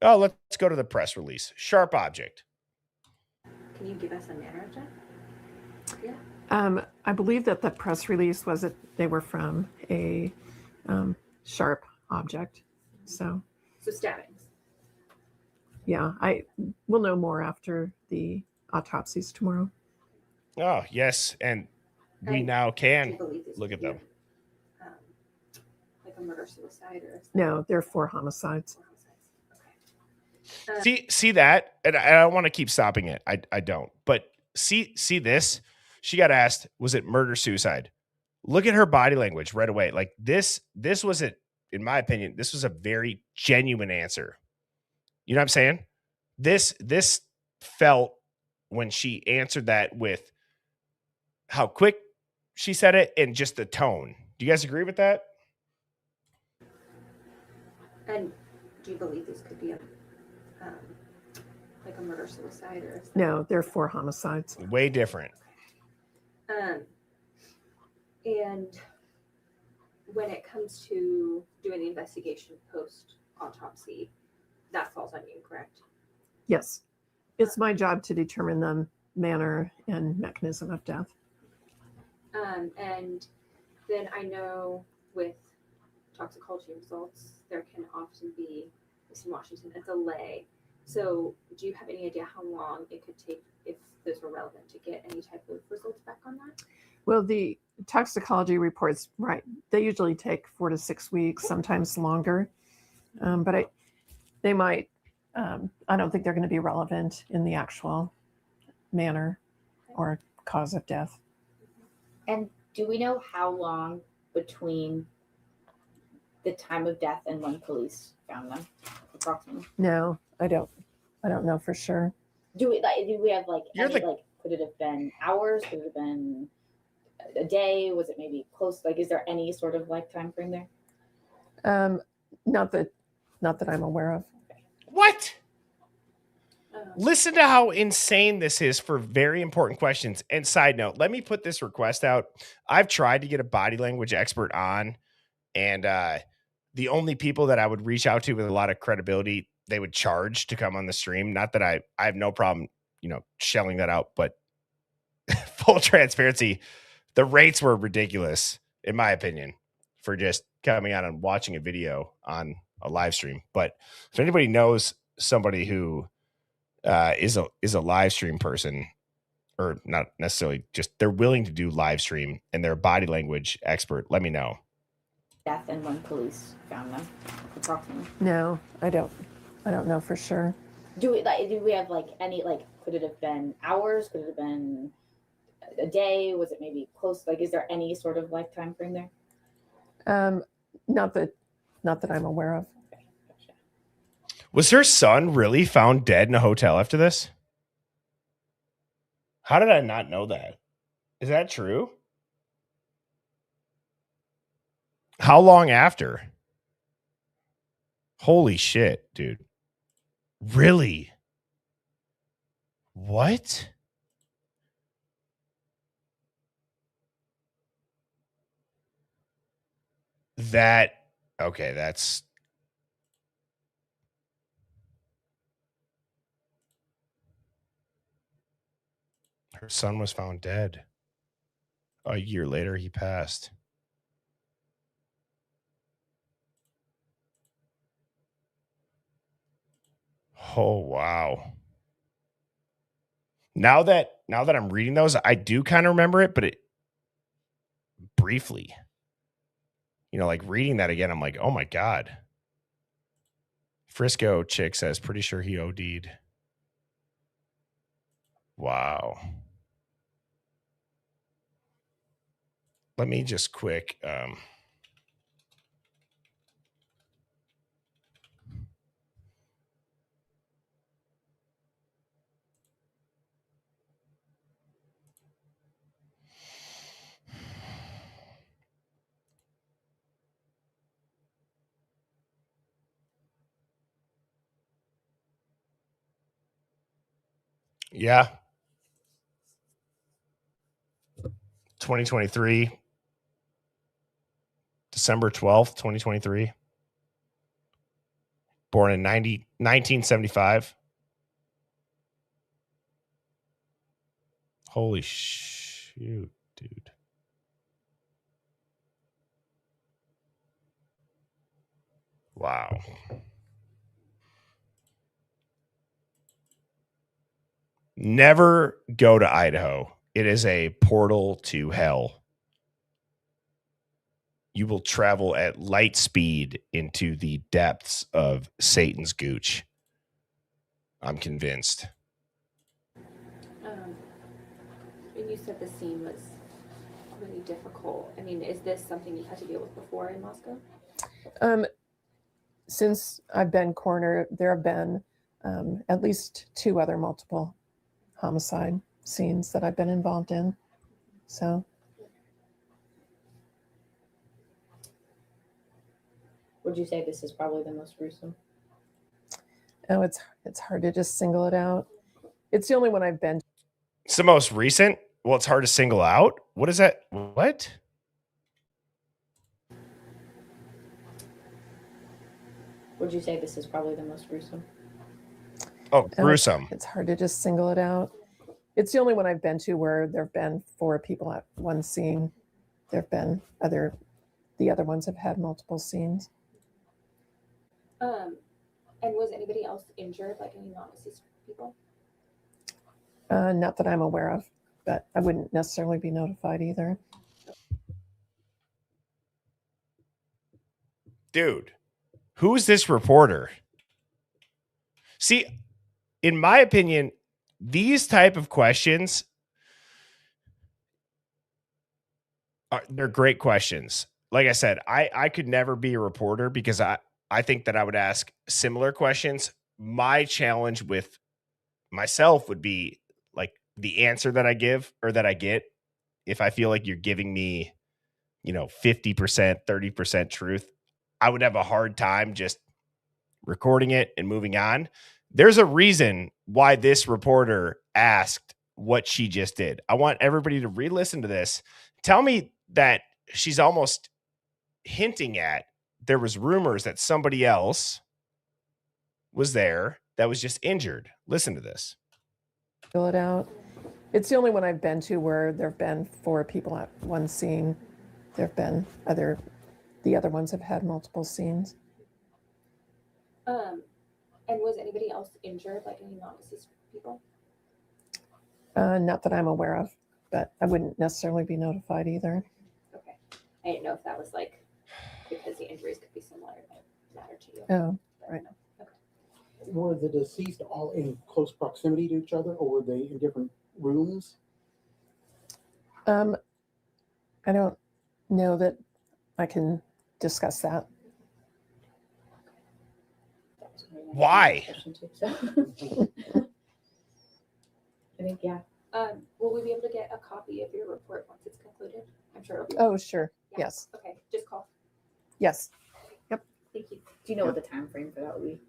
Speaker 6: Oh, let's go to the press release. Sharp object.
Speaker 10: Can you give us a manner of death? Yeah.
Speaker 8: I believe that the press release was that they were from a sharp object. So
Speaker 10: stabbings.
Speaker 8: Yeah, I will know more after the autopsies tomorrow.
Speaker 6: Oh, yes. And we now can look at them.
Speaker 10: Like a murder-suicide or
Speaker 8: No, they're 4 homicides.
Speaker 6: Okay. See that? And I don't want to keep stopping it. I don't. But see this? She got asked, was it murder-suicide? Look at her body language right away. Like this was in my opinion, this was a very genuine answer. You know what I'm saying? This felt when she answered that with how quick she said it and just the tone. Do you guys agree with that?
Speaker 10: And do you believe this could be a like a murder suicide or?
Speaker 8: No, they're 4 homicides.
Speaker 6: Way different.
Speaker 10: And when it comes to doing the investigation post autopsy, that falls on you, correct?
Speaker 8: Yes, it's my job to determine the manner and mechanism of death.
Speaker 10: And then I know with toxicology results, there can often be, at least in Washington, a delay. So do you have any idea how long it could take if those were relevant to get any type of results back on that?
Speaker 8: Well, the toxicology reports, right, they usually take 4 to 6 weeks, sometimes longer. But they might, I don't think they're going to be relevant in the actual manner or cause of death.
Speaker 9: And do we know how long between the time of death and when police found them, approximately?
Speaker 8: No, I don't know for sure.
Speaker 9: Do we have like could it have been hours? Could it have been a day? Was it maybe close? Like, is there any sort of like time frame there?
Speaker 8: Not that I'm aware of.
Speaker 6: What? Listen to how insane this is for very important questions. And side note, let me put this request out. I've tried to get a body language expert on, and the only people that I would reach out to with a lot of credibility, they would charge to come on the stream. Not that I have no problem, shelling that out, but full transparency, the rates were ridiculous, in my opinion, for just coming out and watching a video on a live stream. But if anybody knows somebody who is a live stream person, or not necessarily, just they're willing to do live stream and they're a body language expert, let me know.
Speaker 9: Death and when police found them, approximately.
Speaker 8: No, I don't know for sure.
Speaker 9: Do we have like any could it have been hours? Could it have been a day? Was it maybe close? Like, is there any sort of like time frame there?
Speaker 8: Not that I'm aware of.
Speaker 6: Was her son really found dead in a hotel after this? How did I not know that? Is that true? How long after? Holy shit, dude. Really? What? Okay, that's... Her son was found dead. A year later, he passed. Oh, wow. Now that I'm reading those, I do kind of remember it, but it briefly. Like reading that again, I'm like, oh my God. Frisco chick says, pretty sure he OD'd. Wow. Let me just quick. Yeah. 2023. December 12th, 2023. Born in 1975. Holy shoot, dude. Wow. Never go to Idaho. It is a portal to hell. You will travel at light speed into the depths of Satan's gooch. I'm convinced.
Speaker 10: And you said the scene was really difficult? I mean, is this something you've had to deal with before in Moscow?
Speaker 8: Since I've been coroner, there have been at least 2 other multiple homicide scenes that I've been involved in. So,
Speaker 9: Would you say this is probably the most gruesome?
Speaker 8: oh, it's hard to just single it out. It's the only one I've been.
Speaker 6: It's the most recent. Well, it's hard to single out. What is that? What?
Speaker 9: Would you say this is probably the most gruesome?
Speaker 6: Oh, gruesome.
Speaker 8: It's hard to just single it out. It's the only one I've been to where there have been 4 people at one scene. There have been the other ones have had multiple scenes.
Speaker 10: And was anybody else injured, like any non-deceased people?
Speaker 8: Not that I'm aware of, but I wouldn't necessarily be notified either.
Speaker 6: Dude, who's this reporter? See, in my opinion, these type of questions they're great questions. Like I said, I could never be a reporter because I think that I would ask similar questions. My challenge with myself would be like the answer that I give or that I get. If I feel like you're giving me, 50%, 30% truth, I would have a hard time just recording it and moving on. There's a reason why this reporter asked what she just did. I want everybody to re-listen to this. Tell me that she's almost hinting at there was rumors that somebody else was there that was just injured. Listen to this.
Speaker 8: Fill it out. It's the only one I've been to where there have been 4 people at one scene. There have been the other ones have had multiple scenes.
Speaker 10: And was anybody else injured, like any non-deceased people?
Speaker 8: Not that I'm aware of, but I wouldn't necessarily be notified either.
Speaker 10: Okay. I didn't know if that was like because the injuries could be similar, it might matter to you.
Speaker 8: Oh,
Speaker 10: But
Speaker 8: right.
Speaker 10: no. Okay.
Speaker 11: Were the deceased all in close proximity to each other, or were they in different rooms?
Speaker 8: I don't know that I can discuss that.
Speaker 9: That was a very nice
Speaker 6: Why?
Speaker 9: question too, so. I think, yeah.
Speaker 10: Will we be able to get a copy of your report once it's concluded? I'm sure it'll be.
Speaker 8: Oh, sure.
Speaker 10: Yeah.
Speaker 8: Yes.
Speaker 10: Okay. Just call.
Speaker 8: Yes.
Speaker 10: Thank you.
Speaker 9: Do you know what the time frame for that would be?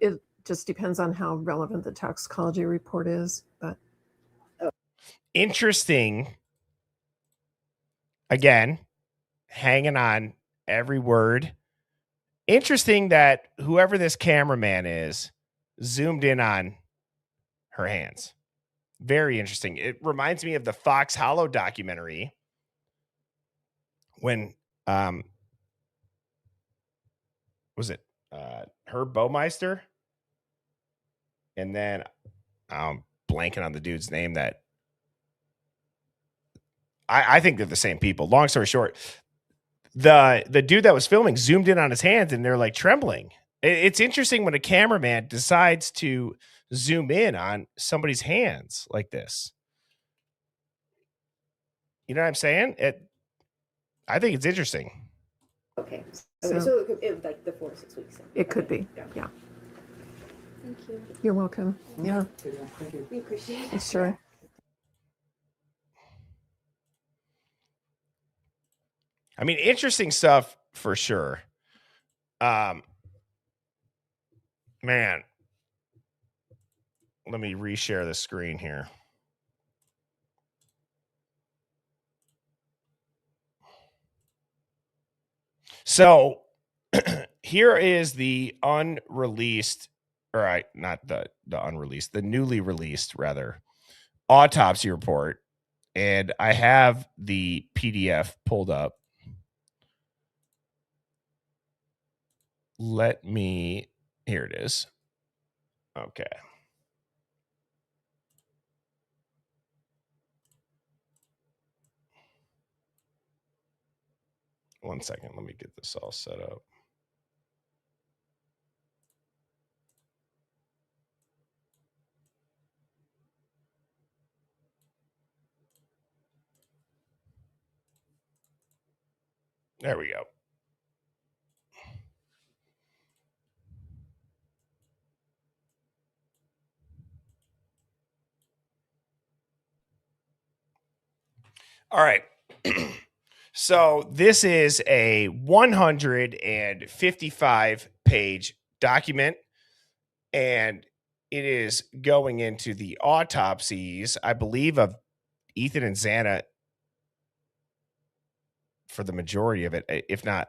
Speaker 8: It just depends on how relevant the toxicology report is, but
Speaker 6: Interesting. Again, hanging on every word. Interesting that whoever this cameraman is zoomed in on her hands. Very interesting. It reminds me of the Fox Hollow documentary when was it Herb Baumeister? And then I'm blanking on the dude's name that I think they're the same people. Long story short, the dude that was filming zoomed in on his hands and they're like trembling. It's interesting when a cameraman decides to zoom in on somebody's hands like this. You know what I'm saying? I think it's interesting.
Speaker 9: Okay.
Speaker 8: So-
Speaker 9: Okay, so it was like the 4 to 6 weeks.
Speaker 8: it could
Speaker 9: Okay,
Speaker 8: be. Yeah.
Speaker 10: Thank you.
Speaker 8: You're welcome. Yeah,
Speaker 11: Okay, yeah, thank you.
Speaker 10: We appreciate it.
Speaker 8: sure.
Speaker 6: I mean, interesting stuff for sure. Man, let me reshare the screen here. So here is the unreleased, all right, not the unreleased, the newly released rather, autopsy report. And I have the PDF pulled up. Here it is. Okay. One second. Let me get this all set up. There we go. All right. So this is a 155 page document, and it is going into the autopsies, I believe, of Ethan and Xana for the majority of it, if not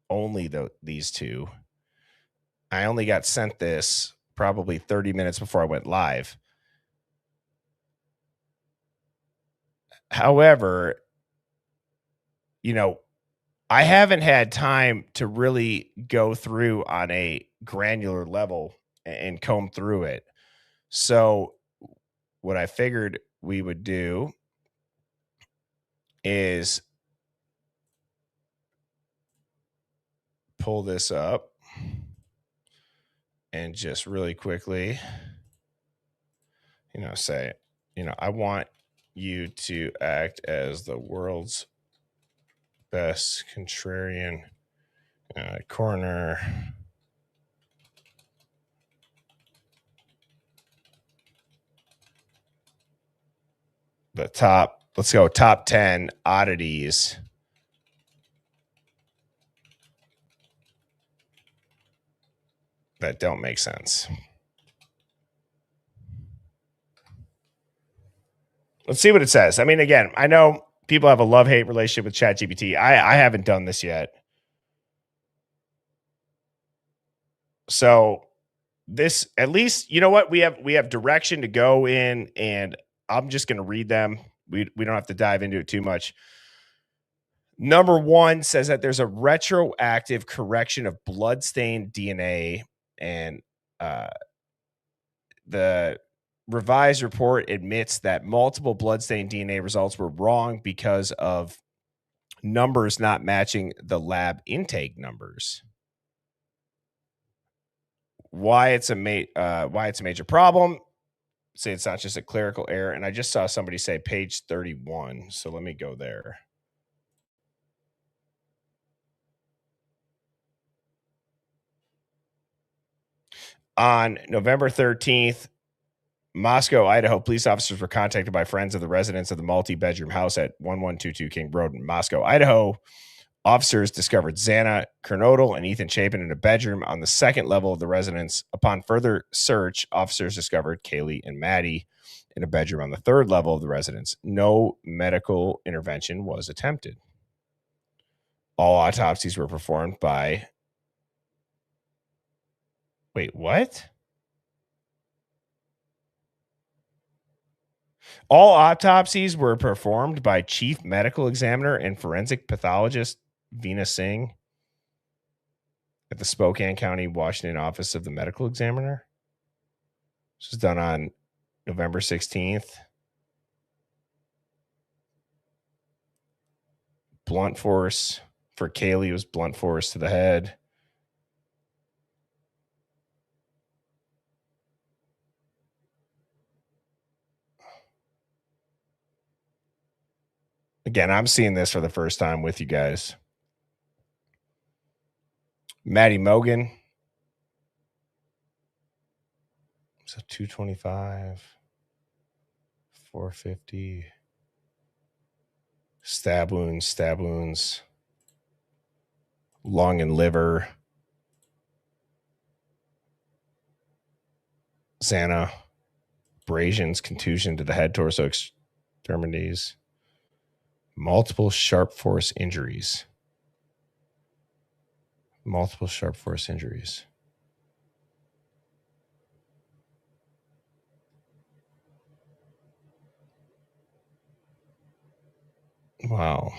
Speaker 6: only these two. I only got sent this probably 30 minutes before I went live. However, you know, I haven't had time to really go through on a granular level and comb through it. So what I figured we would do is pull this up and just really quickly, say, I want you to act as the world's best contrarian coroner. Let's go top 10 oddities that don't make sense. Let's see what it says. I mean, again, I know people have a love-hate relationship with ChatGPT. I haven't done this yet. So this, at least, you know what? We have direction to go in, and I'm just going to read them. We don't have to dive into it too much. Number 1 says that there's a retroactive correction of bloodstained DNA, and the revised report admits that multiple bloodstained DNA results were wrong because of numbers not matching the lab intake numbers. Why it's a major problem? Say it's not just a clerical error, and I just saw somebody say page 31, so let me go there. On November 13th, Moscow, Idaho, police officers were contacted by friends of the residents of the multi-bedroom house at 1122 King Road in Moscow, Idaho. Officers discovered Xana Kernodle and Ethan Chapin in a bedroom on the second level of the residence. Upon further search, officers discovered Kaylee and Maddie in a bedroom on the third level of the residence. No medical intervention was attempted. All autopsies were performed by... Wait, what? All autopsies were performed by Chief Medical Examiner and Forensic Pathologist Veena Singh at the Spokane County, Washington office of the Medical Examiner. This was done on November 16th. Blunt force for Kaylee was blunt force to the head. Again, I'm seeing this for the first time with you guys. Maddie Mogan. So 225, 450. Stab wounds. Lung and liver. Xana. Abrasions, contusion to the head, torso, extremities. Multiple sharp force injuries. Wow.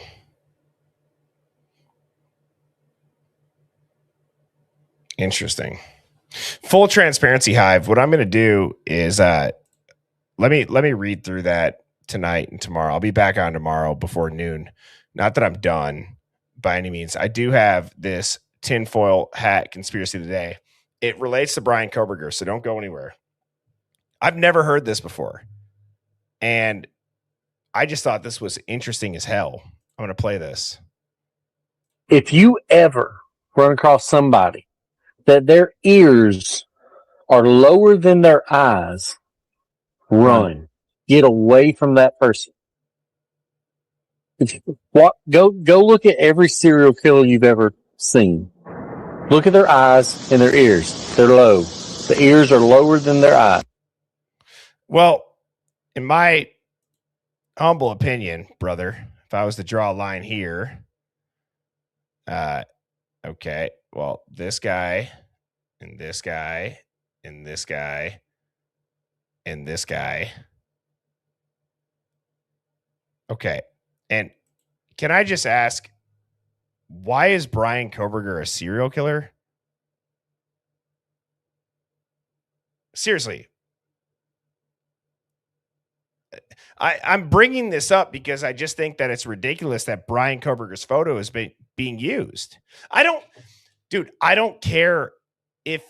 Speaker 6: Interesting. Full transparency, Hive. What I'm going to do is let me read through that tonight and tomorrow. I'll be back on tomorrow before noon. Not that I'm done by any means. I do have this tinfoil hat conspiracy today. It relates to Brian Koberger, so don't go anywhere. I've never heard this before, and I just thought this was interesting as hell. I'm going to play this.
Speaker 12: if you ever run across somebody that their ears are lower than their eyes, run. Get away from that person. Go look at every serial killer you've ever seen. Look at their eyes and their ears. They're low. The ears are lower than their eyes.
Speaker 6: Well, in my humble opinion, brother, if I was to draw a line here, okay, well, this guy and this guy and this guy and this guy. Okay. And can I just ask, why is Brian Koberger a serial killer? Seriously. I'm bringing this up because I just think that it's ridiculous that Brian Koberger's photo is being used. I don't care if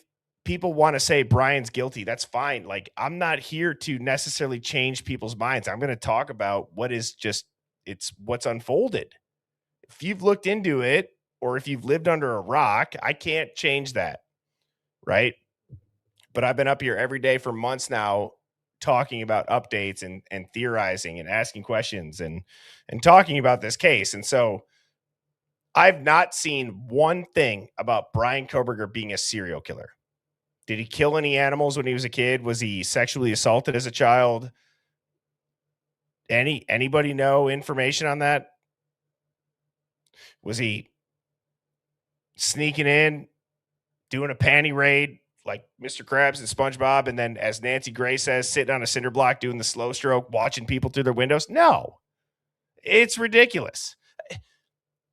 Speaker 6: people want to say Brian's guilty. That's fine. Like, I'm not here to necessarily change people's minds. I'm going to talk about it's what's unfolded. If you've looked into it or if you've lived under a rock, I can't change that. Right. But I've been up here every day for months now talking about updates and theorizing and asking questions and talking about this case. And so I've not seen one thing about Brian Koberger being a serial killer. Did he kill any animals when he was a kid? Was he sexually assaulted as a child? Anybody know information on that? Was he sneaking in, doing a panty raid like Mr. Krabs and SpongeBob, and then, as Nancy Gray says, sitting on a cinder block doing the slow stroke, watching people through their windows? No. It's ridiculous.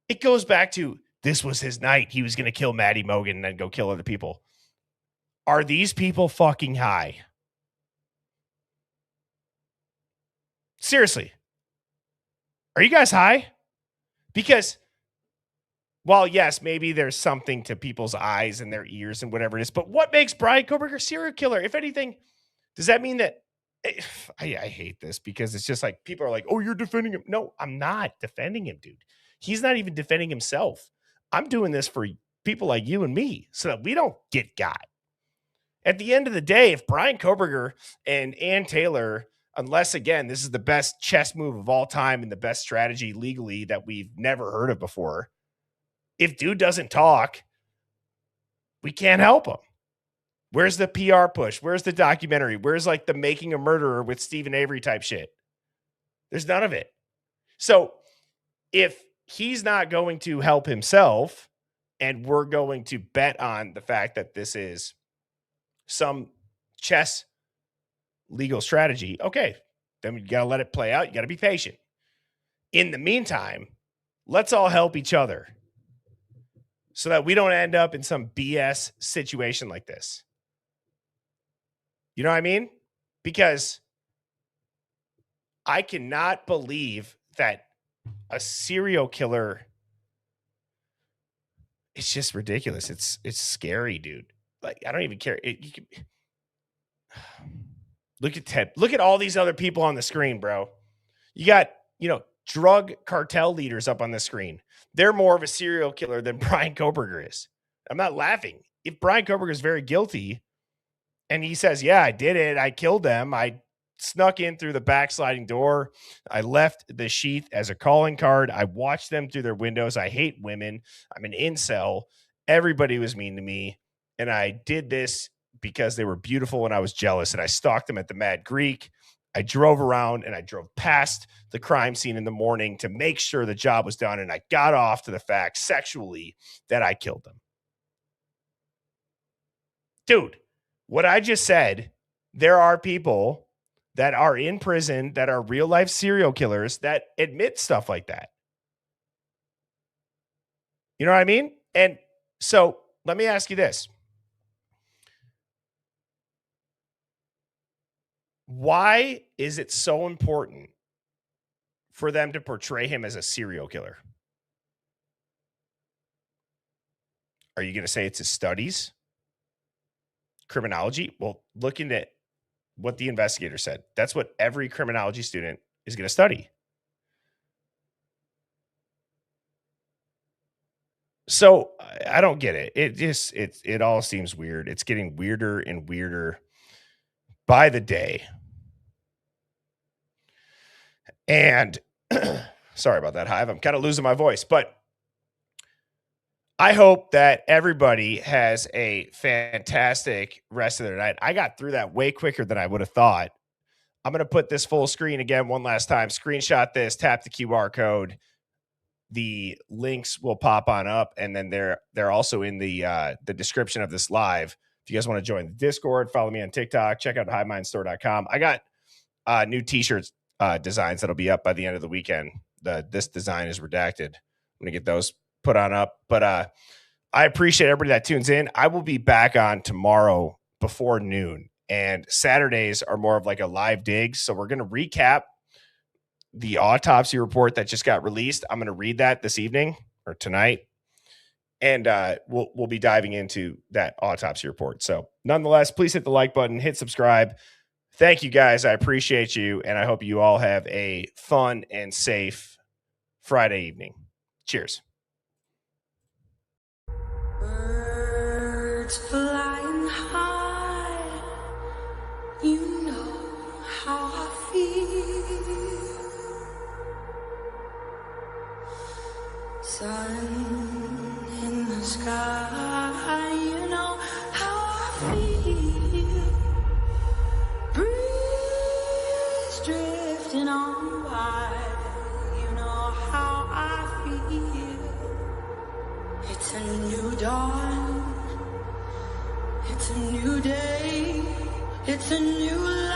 Speaker 6: It goes back to, this was his night. He was going to kill Maddie Mogan and then go kill other people. Are these people fucking high? Seriously. Are you guys high? Because, well, yes, maybe there's something to people's eyes and their ears and whatever it is, but what makes Brian Koberger a serial killer? If anything, does that mean that I hate this because it's just like people are like, oh, you're defending him. No, I'm not defending him, dude. He's not even defending himself. I'm doing this for people like you and me so that we don't get got. At the end of the day, if Brian Koberger and Ann Taylor, unless, again, this is the best chess move of all time and the best strategy legally that we've never heard of before, if dude doesn't talk, we can't help him. Where's the PR push? Where's the documentary? Where's like the Making a Murderer with Stephen Avery type shit? There's none of it. So if he's not going to help himself and we're going to bet on the fact that this is some chess legal strategy, okay, then you got to let it play out. You got to be patient. In the meantime, let's all help each other so that we don't end up in some BS situation like this. You know what I mean? Because I cannot believe that a serial killer, it's just ridiculous. It's scary, dude. Like, I don't even care. Look at Ted. Look at all these other people on the screen, bro. You got, drug cartel leaders up on the screen. They're more of a serial killer than Brian Koberger is. I'm not laughing. If Brian Koberger is very guilty and he says, yeah, I did it, I killed them, I snuck in through the backsliding door, I left the sheath as a calling card, I watched them through their windows, I hate women, I'm an incel, everybody was mean to me, and I did this because they were beautiful and I was jealous, and I stalked them at the Mad Greek. I drove around and I drove past the crime scene in the morning to make sure the job was done, and I got off to the fact sexually that I killed them. Dude, what I just said, there are people that are in prison that are real life serial killers that admit stuff like that. You know what I mean? And so let me ask you this. Why is it so important for them to portray him as a serial killer? Are you going to say it's his studies? Criminology? Well, look into what the investigator said. That's what every criminology student is going to study. So I don't get it. It all seems weird. It's getting weirder and weirder by the day. And sorry about that, Hive. I'm kind of losing my voice, but I hope that everybody has a fantastic rest of their night. I got through that way quicker than I would have thought. I'm going to put this full screen again one last time. Screenshot this, tap the QR code. The links will pop on up, and then they're also in the description of this live. If you guys want to join the Discord, follow me on TikTok, check out HiveMindStore.com. I got new t-shirts designs that'll be up by the end of the weekend. This design is redacted. I'm going to get those put on up. But I appreciate everybody that tunes in. I will be back on tomorrow before noon, and Saturdays are more of like a live dig. So we're going to recap the autopsy report that just got released. I'm going to read that this evening or tonight, and we'll be diving into that autopsy report. So nonetheless, please hit the like button, hit subscribe. Thank you guys. I appreciate you, and I hope you all have a fun and safe Friday evening. Cheers.
Speaker 3: Birds flying high, you know how I feel. Sun in the sky, you know how I feel. Breeze drifting on by, you know how I feel. It's a new dawn, it's a new day, it's a new life.